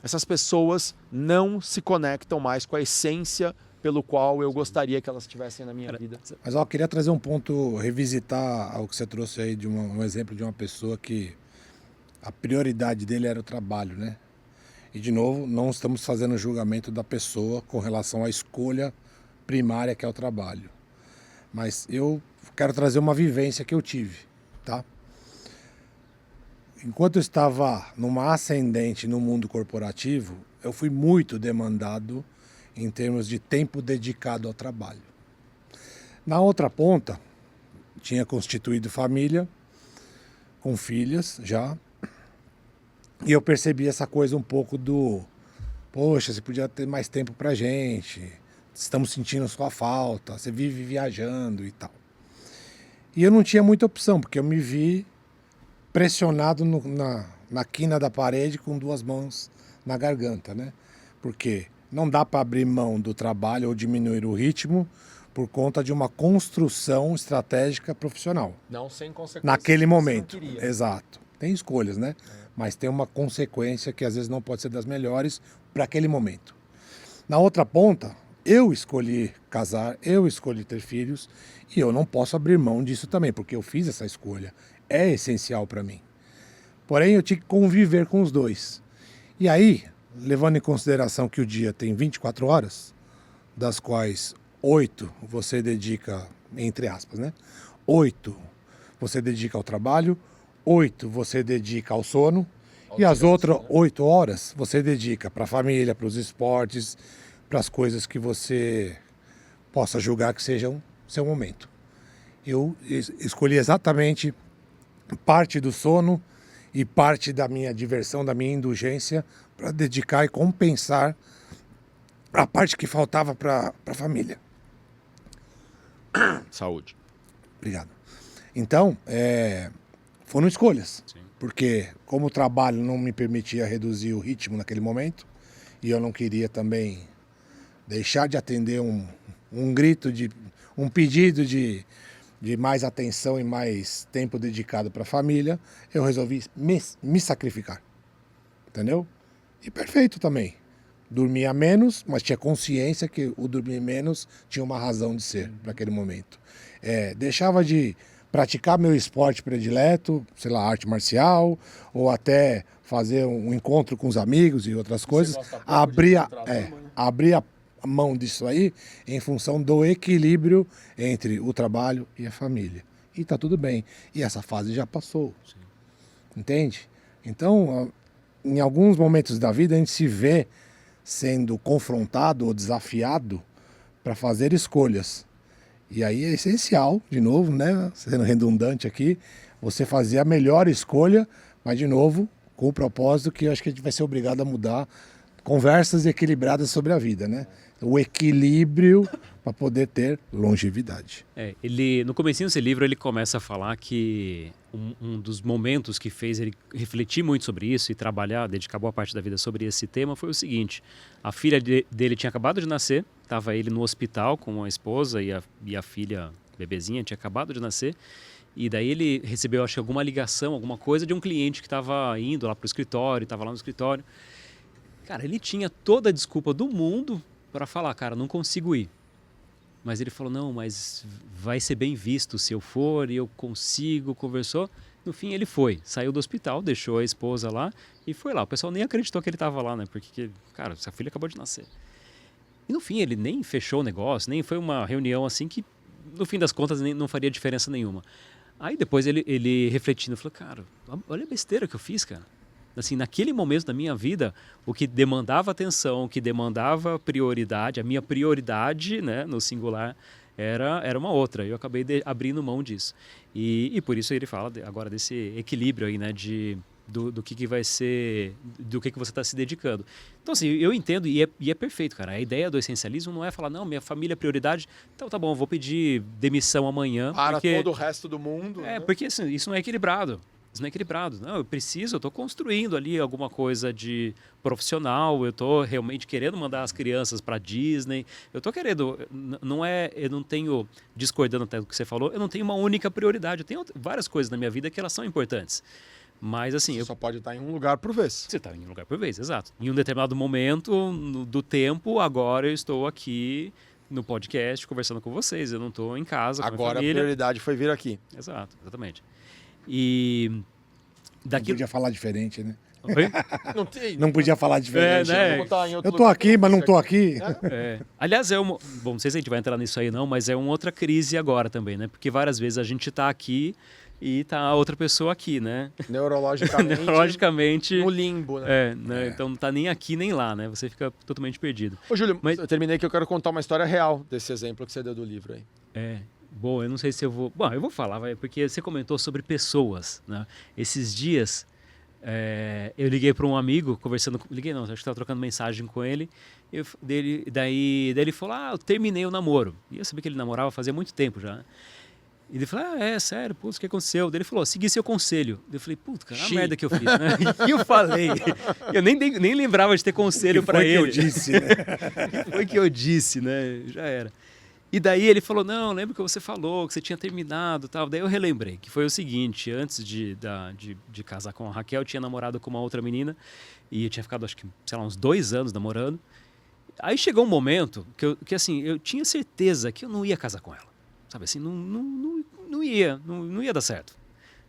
Essas pessoas não se conectam mais com a essência pelo qual eu gostaria que elas estivessem na minha vida. Mas eu queria trazer um ponto, revisitar o que você trouxe aí de um exemplo de uma pessoa que a prioridade dele era o trabalho, né? E de novo, não estamos fazendo julgamento da pessoa com relação à escolha primária que é o trabalho. Mas eu quero trazer uma vivência que eu tive, tá? Enquanto eu estava numa ascendente no mundo corporativo, eu fui muito demandado em termos de tempo dedicado ao trabalho. Na outra ponta, tinha constituído família, com filhas já, e eu percebi essa coisa um pouco do, poxa, você podia ter mais tempo pra gente, estamos sentindo sua falta, você vive viajando e tal. E eu não tinha muita opção, porque eu me vi pressionado na quina da parede com 2 mãos na garganta, né? Porque não dá para abrir mão do trabalho ou diminuir o ritmo por conta de uma construção estratégica profissional. Não sem consequências. Naquele momento, exato. Tem escolhas, né? Mas tem uma consequência que às vezes não pode ser das melhores para aquele momento. Na outra ponta, eu escolhi casar, eu escolhi ter filhos e eu não posso abrir mão disso também, porque eu fiz essa escolha. É essencial para mim. Porém, eu tinha que conviver com os dois. E aí, levando em consideração que o dia tem 24 horas, das quais 8 você dedica, entre aspas, né? 8 você dedica ao trabalho, 8 você dedica ao sono E as outras 8 horas você dedica para a família, para os esportes, para as coisas que você possa julgar que sejam seu momento. Eu escolhi exatamente parte do sono e parte da minha diversão, da minha indulgência, para dedicar e compensar a parte que faltava para a família. Saúde. Obrigado. Então, foram escolhas. Sim. Porque como o trabalho não me permitia reduzir o ritmo naquele momento, e eu não queria também deixar de atender um grito, um pedido de mais atenção e mais tempo dedicado para a família, eu resolvi me sacrificar. Entendeu? E perfeito também. Dormia menos, mas tinha consciência que o dormir menos tinha uma razão de ser para aquele momento. Deixava de praticar meu esporte predileto, sei lá, arte marcial, ou até fazer um encontro com os amigos e outras coisas. Abria a mão disso aí em função do equilíbrio entre o trabalho e a família. E tá tudo bem. E essa fase já passou. Sim. Entende? Então, em alguns momentos da vida, a gente se vê sendo confrontado ou desafiado para fazer escolhas. E aí é essencial, de novo, né, sendo redundante aqui, você fazer a melhor escolha, mas de novo, com o propósito que eu acho que a gente vai ser obrigado a mudar, conversas equilibradas sobre a vida, né? O equilíbrio para poder ter longevidade. No comecinho desse livro ele começa a falar que um dos momentos que fez ele refletir muito sobre isso e trabalhar, dedicar boa parte da vida sobre esse tema foi o seguinte: a filha dele tinha acabado de nascer, estava ele no hospital com a esposa e a filha bebezinha tinha acabado de nascer, e daí ele recebeu, acho que alguma ligação, alguma coisa de um cliente que estava indo lá para o escritório, estava lá no escritório. Cara, ele tinha toda a desculpa do mundo para falar, cara, não consigo ir. Mas ele falou, não, mas vai ser bem visto se eu for e eu consigo, conversou. No fim ele foi, saiu do hospital, deixou a esposa lá e foi lá. O pessoal nem acreditou que ele estava lá, né? Porque, cara, essa filha acabou de nascer. E no fim ele nem fechou o negócio, nem foi uma reunião assim que, no fim das contas, não faria diferença nenhuma. Aí depois ele refletindo, falou, cara, olha a besteira que eu fiz, cara. Assim, naquele momento da minha vida, o que demandava atenção, o que demandava prioridade, a minha prioridade, né, no singular, era uma outra. Eu acabei abrindo mão disso. E por isso ele fala agora desse equilíbrio aí, né, do que vai ser, do que você está se dedicando. Então, assim, eu entendo e é perfeito, cara. A ideia do essencialismo não é falar, não, minha família é prioridade, então tá bom, vou pedir demissão amanhã. Para todo o resto do mundo. Né? Porque assim, isso não é equilibrado. Isso não é equilibrado. Não, eu estou construindo ali alguma coisa de profissional, eu estou realmente querendo mandar as crianças para Disney, eu estou querendo, eu não tenho, discordando até do que você falou, eu não tenho uma única prioridade, eu tenho várias coisas na minha vida que elas são importantes. Mas assim... Você só pode estar em um lugar por vez. Você está em um lugar por vez, exato. Em um determinado momento do tempo, agora eu estou aqui no podcast conversando com vocês, eu não estou em casa com a minha família. Agora a prioridade foi vir aqui. Exato, exatamente. E daqui... Não podia falar diferente, né? Oi? Não podia falar diferente. Né? Eu tô aqui, mas não tô aqui. Aliás, bom, não sei se a gente vai entrar nisso aí não, mas é uma outra crise agora também, né? Porque várias vezes a gente tá aqui e tá a outra pessoa aqui, né? Neurologicamente no limbo, né? Então não tá nem aqui nem lá, né? Você fica totalmente perdido. Ô, Júlio, eu terminei que eu quero contar uma história real desse exemplo que você deu do livro aí. Bom, eu não sei se eu vou... Bom, eu vou falar, porque você comentou sobre pessoas, né? Esses dias, eu liguei para um amigo, conversando... Liguei não, acho que estava trocando mensagem com ele. Daí ele falou, eu terminei o namoro. E eu sabia que ele namorava fazia muito tempo já, né? E ele falou, sério, putz, o que aconteceu? Daí ele falou, segui seu conselho. Daí eu falei, puta, cara, a merda que eu fiz, né? E eu falei, eu nem lembrava de ter conselho para ele. Foi que eu disse, né? Foi que eu disse, né? Já era. E daí ele falou, não, lembro que você falou, que você tinha terminado e tal. Daí eu relembrei, que foi o seguinte, antes de casar com a Raquel, eu tinha namorado com uma outra menina e eu tinha ficado, acho que, sei lá, uns 2 anos namorando. Aí chegou um momento que assim, eu tinha certeza que eu não ia casar com ela. Sabe assim, não ia dar certo.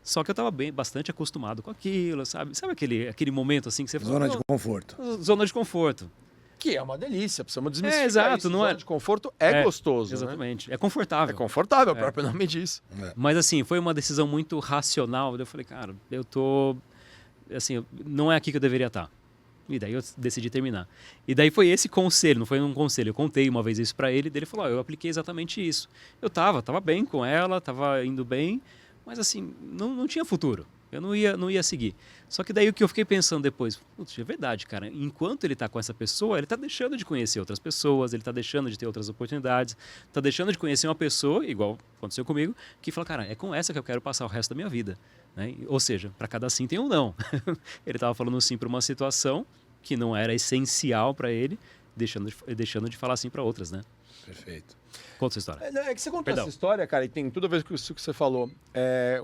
Só que eu estava bastante acostumado com aquilo, sabe? Sabe aquele momento assim que você fala... Zona de conforto. Zona de conforto. Que é uma delícia, precisamos desmistificar exato, isso. Não Zona de conforto é gostoso, exatamente. Né? É confortável. É confortável, o próprio nome diz. Mas assim, foi uma decisão muito racional. Eu falei, cara, eu tô assim, não é aqui que eu deveria estar. E daí eu decidi terminar. E daí foi esse conselho, não foi um conselho. Eu contei uma vez isso para ele, e ele falou, eu apliquei exatamente isso. Eu tava bem com ela, tava indo bem, mas assim, não tinha futuro. Eu não ia seguir. Só que daí o que eu fiquei pensando depois, putz, é verdade, cara. Enquanto ele está com essa pessoa, ele está deixando de conhecer outras pessoas, ele está deixando de ter outras oportunidades, está deixando de conhecer uma pessoa, igual aconteceu comigo, que fala, cara, é com essa que eu quero passar o resto da minha vida. Né? Ou seja, para cada sim tem um não. Ele estava falando sim para uma situação que não era essencial para ele, deixando de falar sim para outras, né? Perfeito. Conta essa história. É que você contou essa história, cara, e tem tudo a ver com isso que você falou.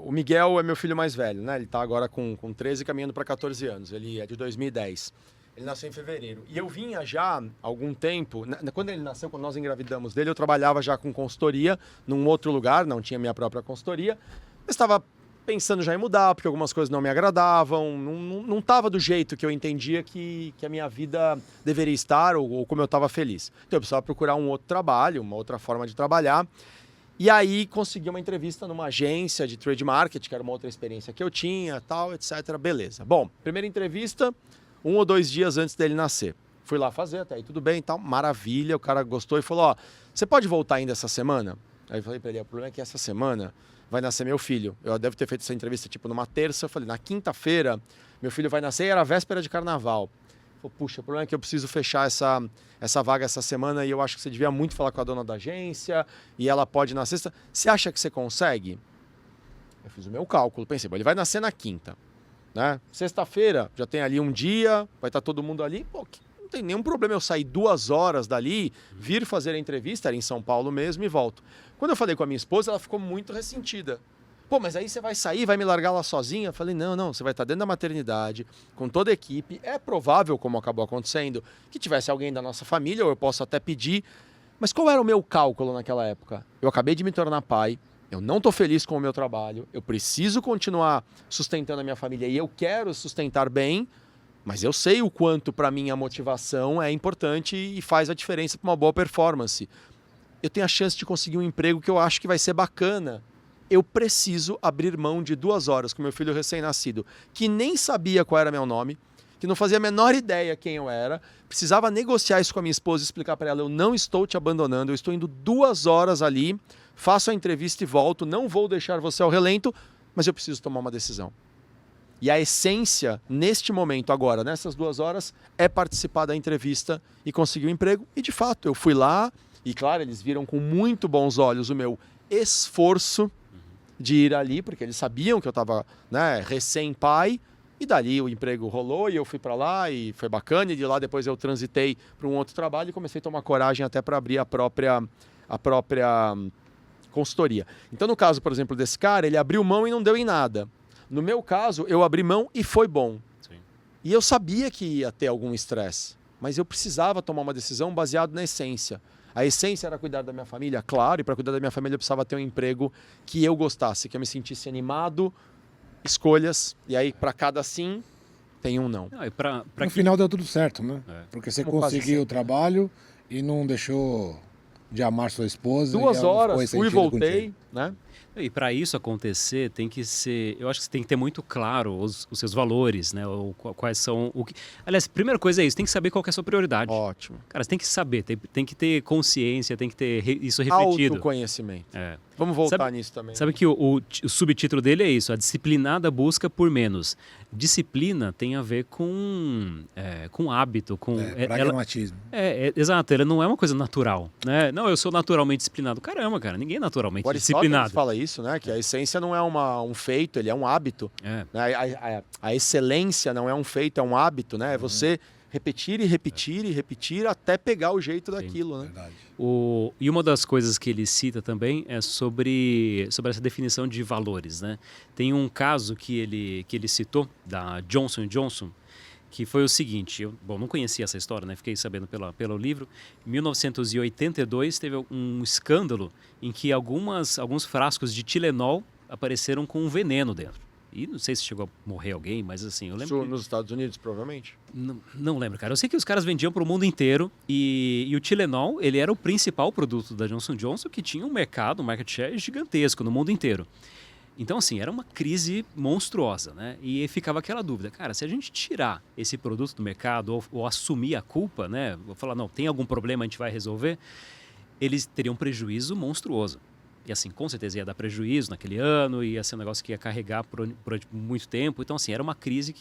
O Miguel é meu filho mais velho, né? Ele tá agora com 13, caminhando para 14 anos. Ele é de 2010. Ele nasceu em fevereiro. E eu vinha já há algum tempo... Quando ele nasceu, quando nós engravidamos dele, eu trabalhava já com consultoria num outro lugar, não tinha minha própria consultoria. Eu estava pensando já em mudar, porque algumas coisas não me agradavam, não estava do jeito que eu entendia que a minha vida deveria estar ou como eu estava feliz. Então eu precisava procurar um outro trabalho, uma outra forma de trabalhar. E aí consegui uma entrevista numa agência de trade market, que era uma outra experiência que eu tinha, tal, etc. Beleza. Bom, primeira entrevista, 1 ou 2 dias antes dele nascer. Fui lá fazer, até aí tudo bem e tal, maravilha. O cara gostou e falou, ó, você pode voltar ainda essa semana? Aí eu falei pra ele, o problema é que essa semana vai nascer meu filho. Eu devo ter feito essa entrevista tipo numa terça. Eu falei, na quinta-feira, meu filho vai nascer e era véspera de carnaval. Eu falei, puxa, o problema é que eu preciso fechar essa vaga essa semana e eu acho que você devia muito falar com a dona da agência e ela pode ir na sexta. Você acha que você consegue? Eu fiz o meu cálculo, pensei, bom, ele vai nascer na quinta, né? Sexta-feira já tem ali um dia, vai estar todo mundo ali, pô, não tem nenhum problema eu sair 2 horas dali, vir fazer a entrevista, era em São Paulo mesmo e volto. Quando eu falei com a minha esposa, ela ficou muito ressentida. Pô, mas aí você vai sair, vai me largar lá sozinha? Eu falei, não, você vai estar dentro da maternidade, com toda a equipe. É provável, como acabou acontecendo, que tivesse alguém da nossa família, ou eu posso até pedir. Mas qual era o meu cálculo naquela época? Eu acabei de me tornar pai, eu não estou feliz com o meu trabalho, eu preciso continuar sustentando a minha família e eu quero sustentar bem, mas eu sei o quanto para mim a motivação é importante e faz a diferença para uma boa performance. Eu tenho a chance de conseguir um emprego que eu acho que vai ser bacana. Eu preciso abrir mão de 2 horas com meu filho recém-nascido, que nem sabia qual era meu nome, que não fazia a menor ideia quem eu era, precisava negociar isso com a minha esposa e explicar para ela, eu não estou te abandonando, eu estou indo 2 horas ali, faço a entrevista e volto, não vou deixar você ao relento, mas eu preciso tomar uma decisão. E a essência, neste momento, agora, nessas 2 horas, é participar da entrevista e conseguir um emprego. E, de fato, eu fui lá e, claro, eles viram com muito bons olhos o meu esforço de ir ali, porque eles sabiam que eu estava, né, recém-pai. E dali o emprego rolou e eu fui para lá e foi bacana. E de lá depois eu transitei para um outro trabalho e comecei a tomar coragem até para abrir a própria consultoria. Então, no caso, por exemplo, desse cara, ele abriu mão e não deu em nada. No meu caso, eu abri mão e foi bom. Sim. E eu sabia que ia ter algum estresse, mas eu precisava tomar uma decisão baseada na essência. A essência era cuidar da minha família, claro, e para cuidar da minha família eu precisava ter um emprego que eu gostasse, que eu me sentisse animado, escolhas, e aí para cada sim, tem um não. No final deu tudo certo, né? Porque você conseguiu o trabalho e não deixou de amar sua esposa. 2 horas, fui e voltei, né? E para isso acontecer, tem que ser... Eu acho que você tem que ter muito claro os seus valores, né? Ou quais são... Aliás, primeira coisa é isso, tem que saber qual que é a sua prioridade. Ótimo. Cara, você tem que saber, tem que ter consciência, tem que ter isso refletido. Autoconhecimento. Vamos voltar nisso também. Sabe que o subtítulo dele é isso, a disciplinada busca por menos. Disciplina tem a ver com hábito, com... pragmatismo. Exato, ela não é uma coisa natural, né? Não, eu sou naturalmente disciplinado. Caramba, cara, ninguém é naturalmente disciplinado. Fala isso, né? Que a essência não é um feito, ele é um hábito. A excelência não é um feito, é um hábito, né? É você repetir e repetir e repetir até pegar o jeito daquilo, né? Verdade. E uma das coisas que ele cita também é sobre essa definição de valores, né? Tem um caso que ele citou, da Johnson & Johnson, que foi o seguinte, eu não conhecia essa história, né? Fiquei sabendo pelo livro. Em 1982 teve um escândalo em que alguns frascos de Tilenol apareceram com um veneno dentro. E não sei se chegou a morrer alguém, mas assim, eu lembro... Nos Estados Unidos, provavelmente? Não lembro, cara. Eu sei que os caras vendiam para o mundo inteiro e o Tilenol, ele era o principal produto da Johnson & Johnson, que tinha um market share gigantesco no mundo inteiro. Então, assim, era uma crise monstruosa, né? E ficava aquela dúvida, cara, se a gente tirar esse produto do mercado ou assumir a culpa, né? Vou falar, não, tem algum problema, a gente vai resolver, eles teriam um prejuízo monstruoso. E assim, com certeza ia dar prejuízo naquele ano, ia ser um negócio que ia carregar por muito tempo. Então, assim, era uma crise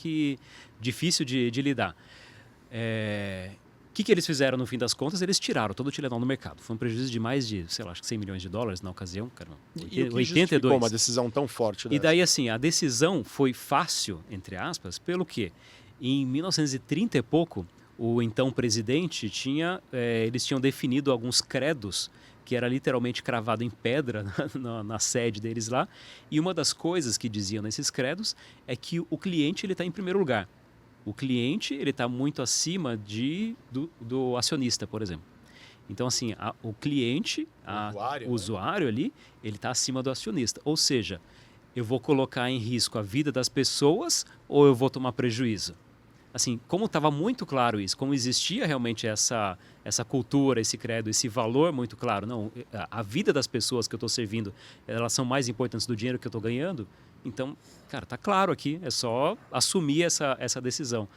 difícil de lidar. O que eles fizeram no fim das contas? Eles tiraram todo o Tilenol no mercado. Foi um prejuízo de mais de, sei lá, acho que 100 milhões de dólares na ocasião. Cara, e o que justificou uma decisão tão forte dessa? E daí, assim, a decisão foi fácil, entre aspas, pelo quê? Em 1930 e pouco, o então presidente eles tinham definido alguns credos que era literalmente cravado em pedra na sede deles lá. E uma das coisas que diziam nesses credos é que o cliente ele está em primeiro lugar. O cliente ele está muito acima do acionista, por exemplo. Então, assim, o cliente, o usuário ali, ele está acima do acionista. Ou seja, eu vou colocar em risco a vida das pessoas ou eu vou tomar prejuízo? Assim, como estava muito claro isso, como existia realmente essa cultura, esse credo, esse valor muito claro, não, a vida das pessoas que eu estou servindo, elas são mais importantes do dinheiro que eu estou ganhando, então, cara, tá claro aqui, é só assumir essa decisão.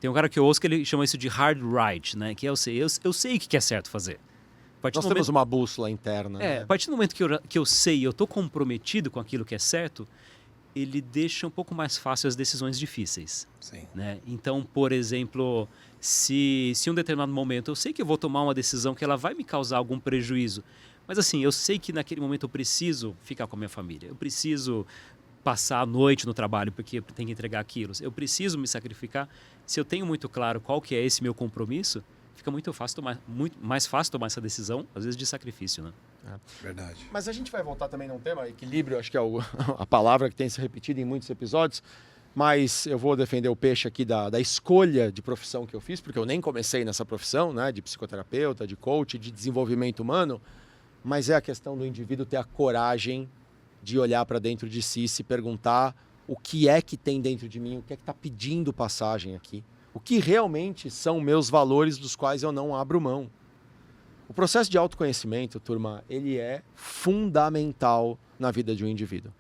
Tem um cara que eu ouço que ele chama isso de hard right, né, que eu sei o que é certo fazer. Nós temos uma bússola interna. Né? A partir do momento que eu sei, eu estou comprometido com aquilo que é certo, ele deixa um pouco mais fácil as decisões difíceis. Sim. Né? Então, por exemplo, se em um determinado momento eu sei que eu vou tomar uma decisão que ela vai me causar algum prejuízo, mas assim, eu sei que naquele momento eu preciso ficar com a minha família, eu preciso passar a noite no trabalho porque eu tenho que entregar aquilo, eu preciso me sacrificar. Se eu tenho muito claro qual que é esse meu compromisso, fica muito mais fácil tomar essa decisão, às vezes de sacrifício, né? Verdade. Mas a gente vai voltar também num tema, equilíbrio, acho que é a palavra que tem se repetido em muitos episódios, mas eu vou defender o peixe aqui da escolha de profissão que eu fiz, porque eu nem comecei nessa profissão, né, de psicoterapeuta, de coach, de desenvolvimento humano, mas é a questão do indivíduo ter a coragem de olhar para dentro de si e se perguntar o que é que tem dentro de mim, o que é que está pedindo passagem aqui, o que realmente são meus valores dos quais eu não abro mão. O processo de autoconhecimento, turma, ele é fundamental na vida de um indivíduo.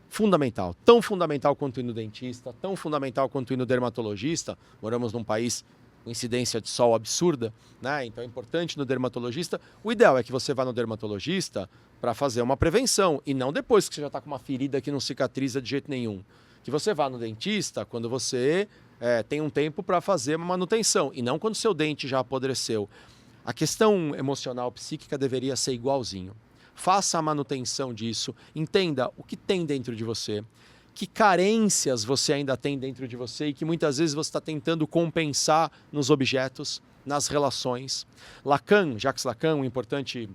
Fundamental. Tão fundamental quanto ir no dentista, tão fundamental quanto ir no dermatologista. Moramos num país com incidência de sol absurda, né? Então é importante no dermatologista. O ideal é que você vá no dermatologista para fazer uma prevenção e não depois que você já está com uma ferida que não cicatriza de jeito nenhum. Que você vá no dentista quando você tem um tempo para fazer uma manutenção e não quando seu dente já apodreceu. A questão emocional, psíquica deveria ser igualzinho. Faça a manutenção disso, entenda o que tem dentro de você, que carências você ainda tem dentro de você e que muitas vezes você está tentando compensar nos objetos, nas relações. Jacques Lacan, um importante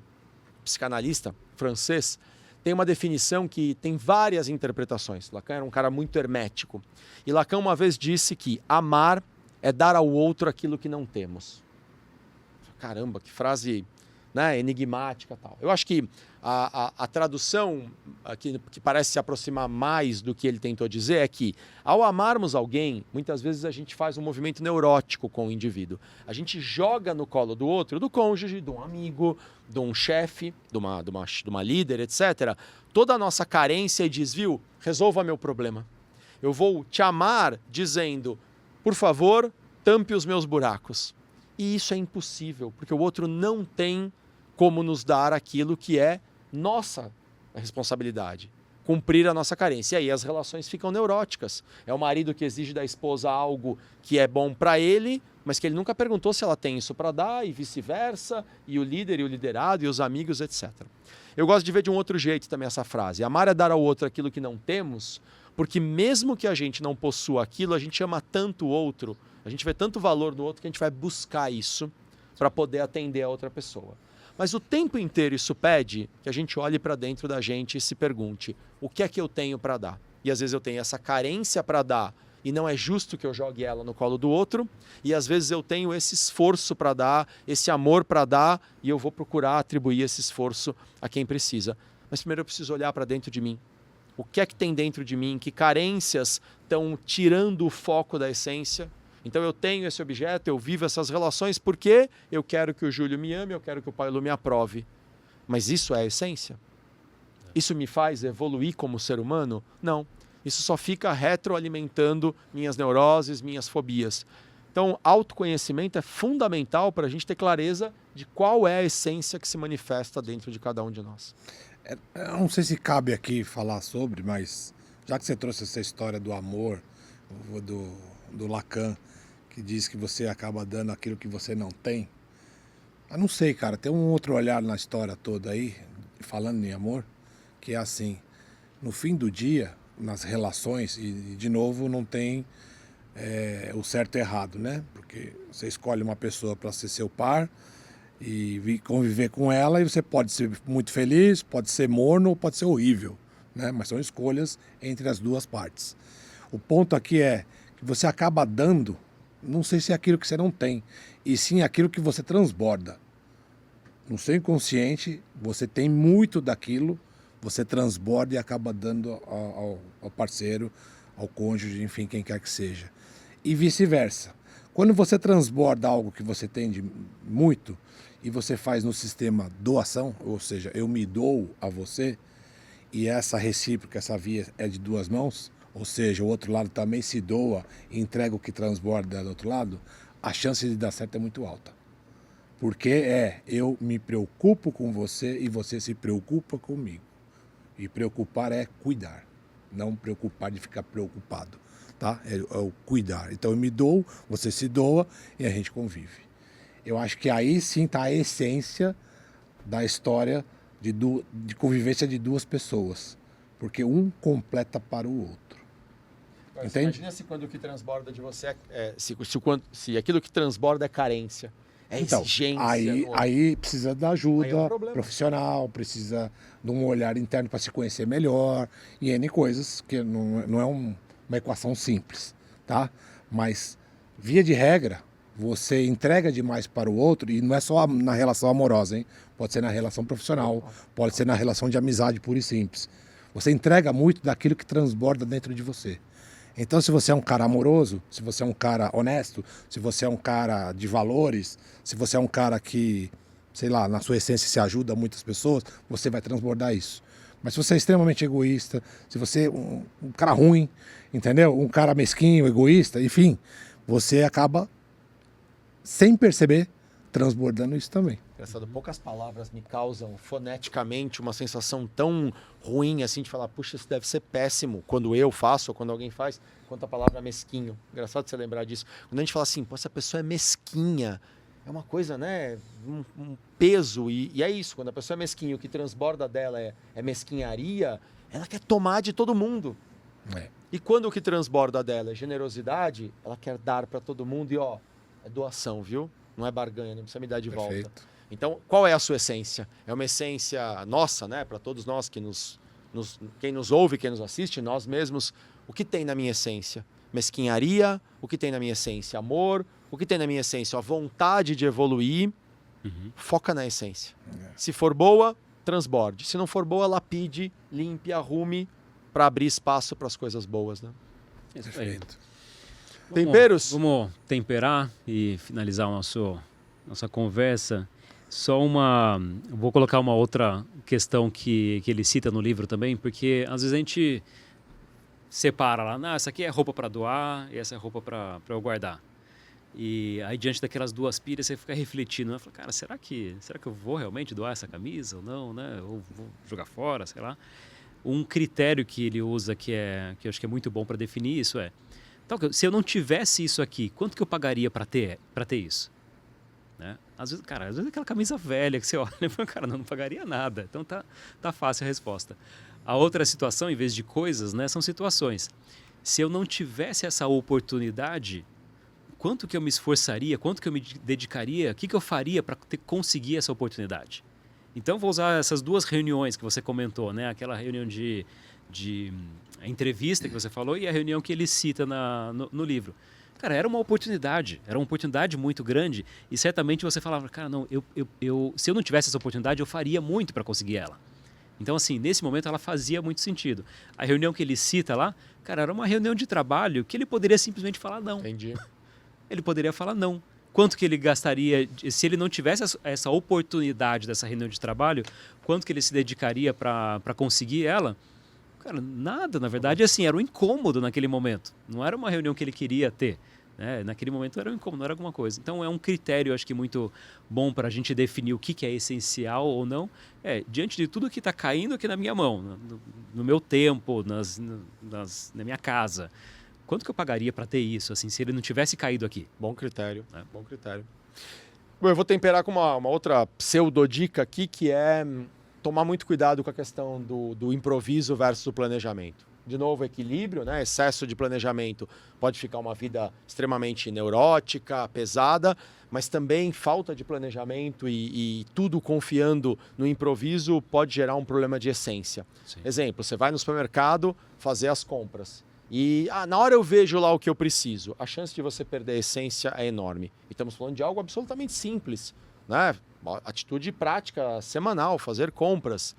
psicanalista francês, tem uma definição que tem várias interpretações. Lacan era um cara muito hermético. E Lacan uma vez disse que amar é dar ao outro aquilo que não temos. Caramba, que frase, né, enigmática e tal. Eu acho que a tradução que parece se aproximar mais do que ele tentou dizer é que, ao amarmos alguém, muitas vezes a gente faz um movimento neurótico com o indivíduo. A gente joga no colo do outro, do cônjuge, de um amigo, de um chefe, de uma líder, etc., toda a nossa carência e diz, viu, resolva meu problema. Eu vou te amar dizendo, por favor, tampe os meus buracos. E isso é impossível, porque o outro não tem como nos dar aquilo que é nossa responsabilidade, cumprir a nossa carência. E aí as relações ficam neuróticas. É o marido que exige da esposa algo que é bom para ele, mas que ele nunca perguntou se ela tem isso para dar, e vice-versa, e o líder e o liderado, e os amigos, etc. Eu gosto de ver de um outro jeito também essa frase. Amar é dar ao outro aquilo que não temos, porque mesmo que a gente não possua aquilo, a gente ama tanto o outro, a gente vê tanto valor no outro que a gente vai buscar isso para poder atender a outra pessoa. Mas o tempo inteiro isso pede que a gente olhe para dentro da gente e se pergunte, o que é que eu tenho para dar? E às vezes eu tenho essa carência para dar e não é justo que eu jogue ela no colo do outro, e às vezes eu tenho esse esforço para dar, esse amor para dar, e eu vou procurar atribuir esse esforço a quem precisa. Mas primeiro eu preciso olhar para dentro de mim. O que é que tem dentro de mim? Que carências estão tirando o foco da essência? Então eu tenho esse objeto, eu vivo essas relações porque eu quero que o Júlio me ame, eu quero que o Paulo me aprove. Mas isso é a essência? Isso me faz evoluir como ser humano? Não. Isso só fica retroalimentando minhas neuroses, minhas fobias. Então, autoconhecimento é fundamental para a gente ter clareza de qual é a essência que se manifesta dentro de cada um de nós. Eu não sei se cabe aqui falar sobre, mas já que você trouxe essa história do amor, do Lacan, que diz que você acaba dando aquilo que você não tem, eu não sei, cara, tem um outro olhar na história toda aí, falando em amor, que é assim, no fim do dia, nas relações, e de novo não tem o certo e errado, né? Porque você escolhe uma pessoa para ser seu par e conviver com ela, e você pode ser muito feliz, pode ser morno ou pode ser horrível, né? Mas são escolhas entre as duas partes. O ponto aqui é que você acaba dando, não sei se é aquilo que você não tem, e sim aquilo que você transborda. No seu inconsciente, você tem muito daquilo, você transborda e acaba dando ao parceiro, ao cônjuge, enfim, quem quer que seja. E vice-versa. Quando você transborda algo que você tem de muito e você faz no sistema doação, ou seja, eu me dou a você, e essa recíproca, essa via é de duas mãos, ou seja, o outro lado também se doa e entrega o que transborda do outro lado, a chance de dar certo é muito alta. Porque eu me preocupo com você e você se preocupa comigo. E preocupar é cuidar, não preocupar de ficar preocupado, tá? É o cuidar. Então eu me dou, você se doa e a gente convive. Eu acho que aí sim está a essência da história de convivência de duas pessoas. Porque um completa para o outro. Mas entende? Imagina se quando o que transborda de você se aquilo que transborda é carência. Então, aí precisa da ajuda profissional, precisa de um olhar interno para se conhecer melhor e N coisas, que não é uma equação simples, tá? Mas, via de regra, você entrega demais para o outro, e não é só na relação amorosa, hein? Pode ser na relação profissional, pode ser na relação de amizade pura e simples. Você entrega muito daquilo que transborda dentro de você. Então, se você é um cara amoroso, se você é um cara honesto, se você é um cara de valores, se você é um cara que, sei lá, na sua essência se ajuda muitas pessoas, você vai transbordar isso. Mas se você é extremamente egoísta, se você é um cara ruim, entendeu? Um cara mesquinho, egoísta, enfim, você acaba, sem perceber, transbordando isso também. Engraçado, poucas palavras me causam foneticamente uma sensação tão ruim assim de falar, puxa, isso deve ser péssimo quando eu faço ou quando alguém faz, quanto a palavra mesquinho. Engraçado você lembrar disso. Quando a gente fala assim, pô, essa pessoa é mesquinha, é uma coisa, né, um peso, e é isso, quando a pessoa é mesquinha, o que transborda dela é mesquinharia, ela quer tomar de todo mundo. E quando o que transborda dela é generosidade, ela quer dar para todo mundo e é doação, viu? Não é barganha, não precisa me dar de volta. Então, qual é a sua essência? É uma essência nossa, né? Para todos nós que quem nos ouve, quem nos assiste, nós mesmos. O que tem na minha essência? Mesquinharia. O que tem na minha essência? Amor. O que tem na minha essência? A vontade de evoluir. Foca na essência. Se for boa, transborde. Se não for boa, lapide, limpe, arrume para abrir espaço para as coisas boas, né? Perfeito. Temperos? Vamos temperar e finalizar nossa conversa. Vou colocar uma outra questão que ele cita no livro também, porque às vezes a gente separa lá, essa aqui é roupa para doar e essa é roupa para eu guardar. E aí diante daquelas duas pilhas você fica refletindo, né? Fala, cara, será que eu vou realmente doar essa camisa ou não, né? Ou vou jogar fora, sei lá. Um critério que ele usa que eu acho que é muito bom para definir isso se eu não tivesse isso aqui, quanto que eu pagaria para ter isso? Né? Às vezes aquela camisa velha que você olha e fala, cara, não pagaria nada. Então tá fácil a resposta. A outra situação, em vez de coisas, né, são situações. Se eu não tivesse essa oportunidade, quanto que eu me esforçaria, quanto que eu me dedicaria, o que eu faria para conseguir essa oportunidade? Então vou usar essas duas reuniões que você comentou, né? Aquela reunião de entrevista que você falou e a reunião que ele cita no livro. Cara, era uma oportunidade muito grande e certamente você falava, cara, não, se eu não tivesse essa oportunidade, eu faria muito para conseguir ela. Então, assim, nesse momento ela fazia muito sentido. A reunião que ele cita lá, cara, era uma reunião de trabalho que ele poderia simplesmente falar não. Entendi. Ele poderia falar não. quanto que ele gastaria, se ele não tivesse essa oportunidade dessa reunião de trabalho, quanto que ele se dedicaria para conseguir ela? Cara, nada, na verdade, assim, era um incômodo naquele momento. Não era uma reunião que ele queria ter. Naquele momento era um incômodo, não era alguma coisa. Então é um critério, acho que muito bom para a gente definir o que é essencial ou não. Diante de tudo que está caindo aqui na minha mão, no meu tempo, na minha casa, quanto que eu pagaria para ter isso, assim, se ele não tivesse caído aqui? Bom critério, bom critério. Bom, eu vou temperar com uma outra pseudo-dica aqui, que é tomar muito cuidado com a questão do improviso versus o planejamento. De novo, equilíbrio, né? Excesso de planejamento pode ficar uma vida extremamente neurótica, pesada, mas também falta de planejamento e tudo confiando no improviso pode gerar um problema de essência. Sim. Exemplo, você vai no supermercado fazer as compras e na hora eu vejo lá o que eu preciso. A chance de você perder a essência é enorme. E estamos falando de algo absolutamente simples, né? Atitude prática semanal, fazer compras.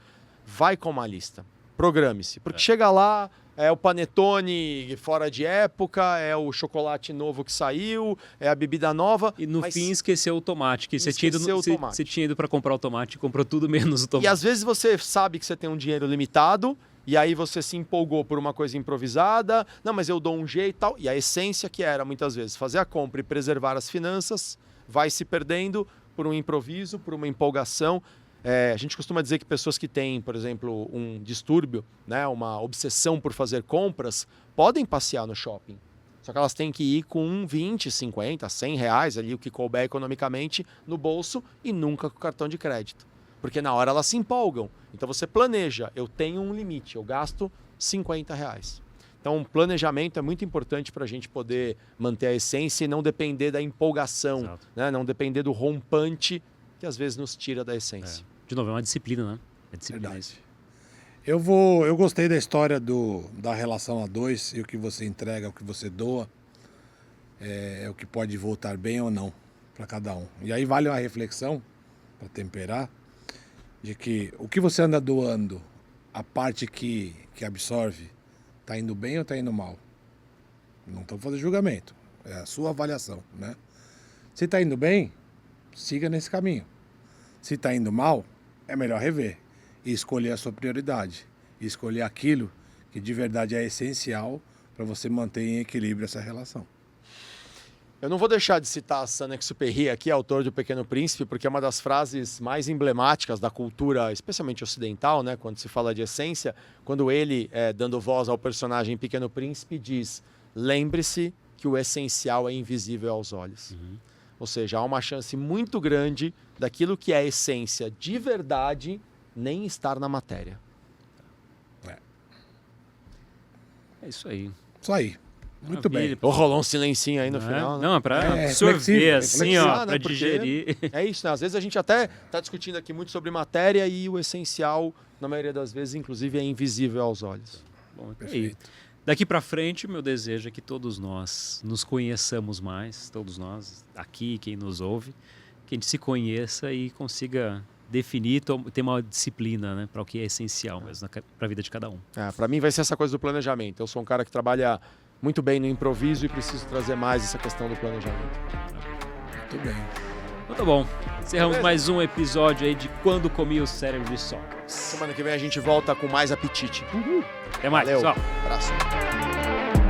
Vai com uma lista. Programe-se, porque chega lá, é o panetone fora de época, é o chocolate novo que saiu, é a bebida nova. E no fim esqueceu o tomate, que você tinha ido para comprar o tomate e comprou tudo menos o tomate. E às vezes você sabe que você tem um dinheiro limitado, e aí você se empolgou por uma coisa improvisada, não, mas eu dou um jeito e tal. E a essência que era, muitas vezes, fazer a compra e preservar as finanças, vai se perdendo por um improviso, por uma empolgação. A gente costuma dizer que pessoas que têm, por exemplo, um distúrbio, né, uma obsessão por fazer compras, podem passear no shopping. Só que elas têm que ir com 20, 50, 100 reais, ali, o que couber economicamente, no bolso e nunca com cartão de crédito. Porque na hora elas se empolgam. Então você planeja, eu tenho um limite, eu gasto 50 reais. Então, planejamento é muito importante para a gente poder manter a essência e não depender da empolgação, né, não depender do rompante que às vezes nos tira da essência. De novo, é uma disciplina, né? É disciplina. Verdade. Eu gostei da história da relação a dois, e o que você entrega, o que você doa, é o que pode voltar bem ou não para cada um. E aí vale uma reflexão, para temperar, de que o que você anda doando, a parte que absorve, está indo bem ou está indo mal? Não estou fazendo julgamento, é a sua avaliação, né? Se está indo bem, siga nesse caminho. Se está indo mal, é melhor rever e escolher a sua prioridade. E escolher aquilo que de verdade é essencial para você manter em equilíbrio essa relação. Eu não vou deixar de citar a Saint-Exupéry aqui, autor do Pequeno Príncipe, porque é uma das frases mais emblemáticas da cultura, especialmente ocidental, né? Quando se fala de essência, quando ele, dando voz ao personagem Pequeno Príncipe, diz: lembre-se que o essencial é invisível aos olhos. Uhum. Ou seja, há uma chance muito grande daquilo que é essência de verdade nem estar na matéria. É isso aí. Isso aí. Muito bem. Rolou um silencinho aí no final. Né? Não, é para absorver, assim, ó, para digerir. É isso, né? Às vezes a gente até está discutindo aqui muito sobre matéria e o essencial, na maioria das vezes, inclusive, é invisível aos olhos. Bom, perfeito. Daqui para frente, meu desejo é que todos nós nos conheçamos mais, todos nós aqui, quem nos ouve, que a gente se conheça e consiga definir, ter uma disciplina, né, para o que é essencial mesmo para a vida de cada um. Para mim vai ser essa coisa do planejamento. Eu sou um cara que trabalha muito bem no improviso e preciso trazer mais essa questão do planejamento. Muito bem. Então tá bom. Encerramos mais um episódio aí de Quando Comi o Cérebro de Sócrates. Semana que vem a gente volta com mais apetite. Até mais, valeu. Pessoal. Abraço.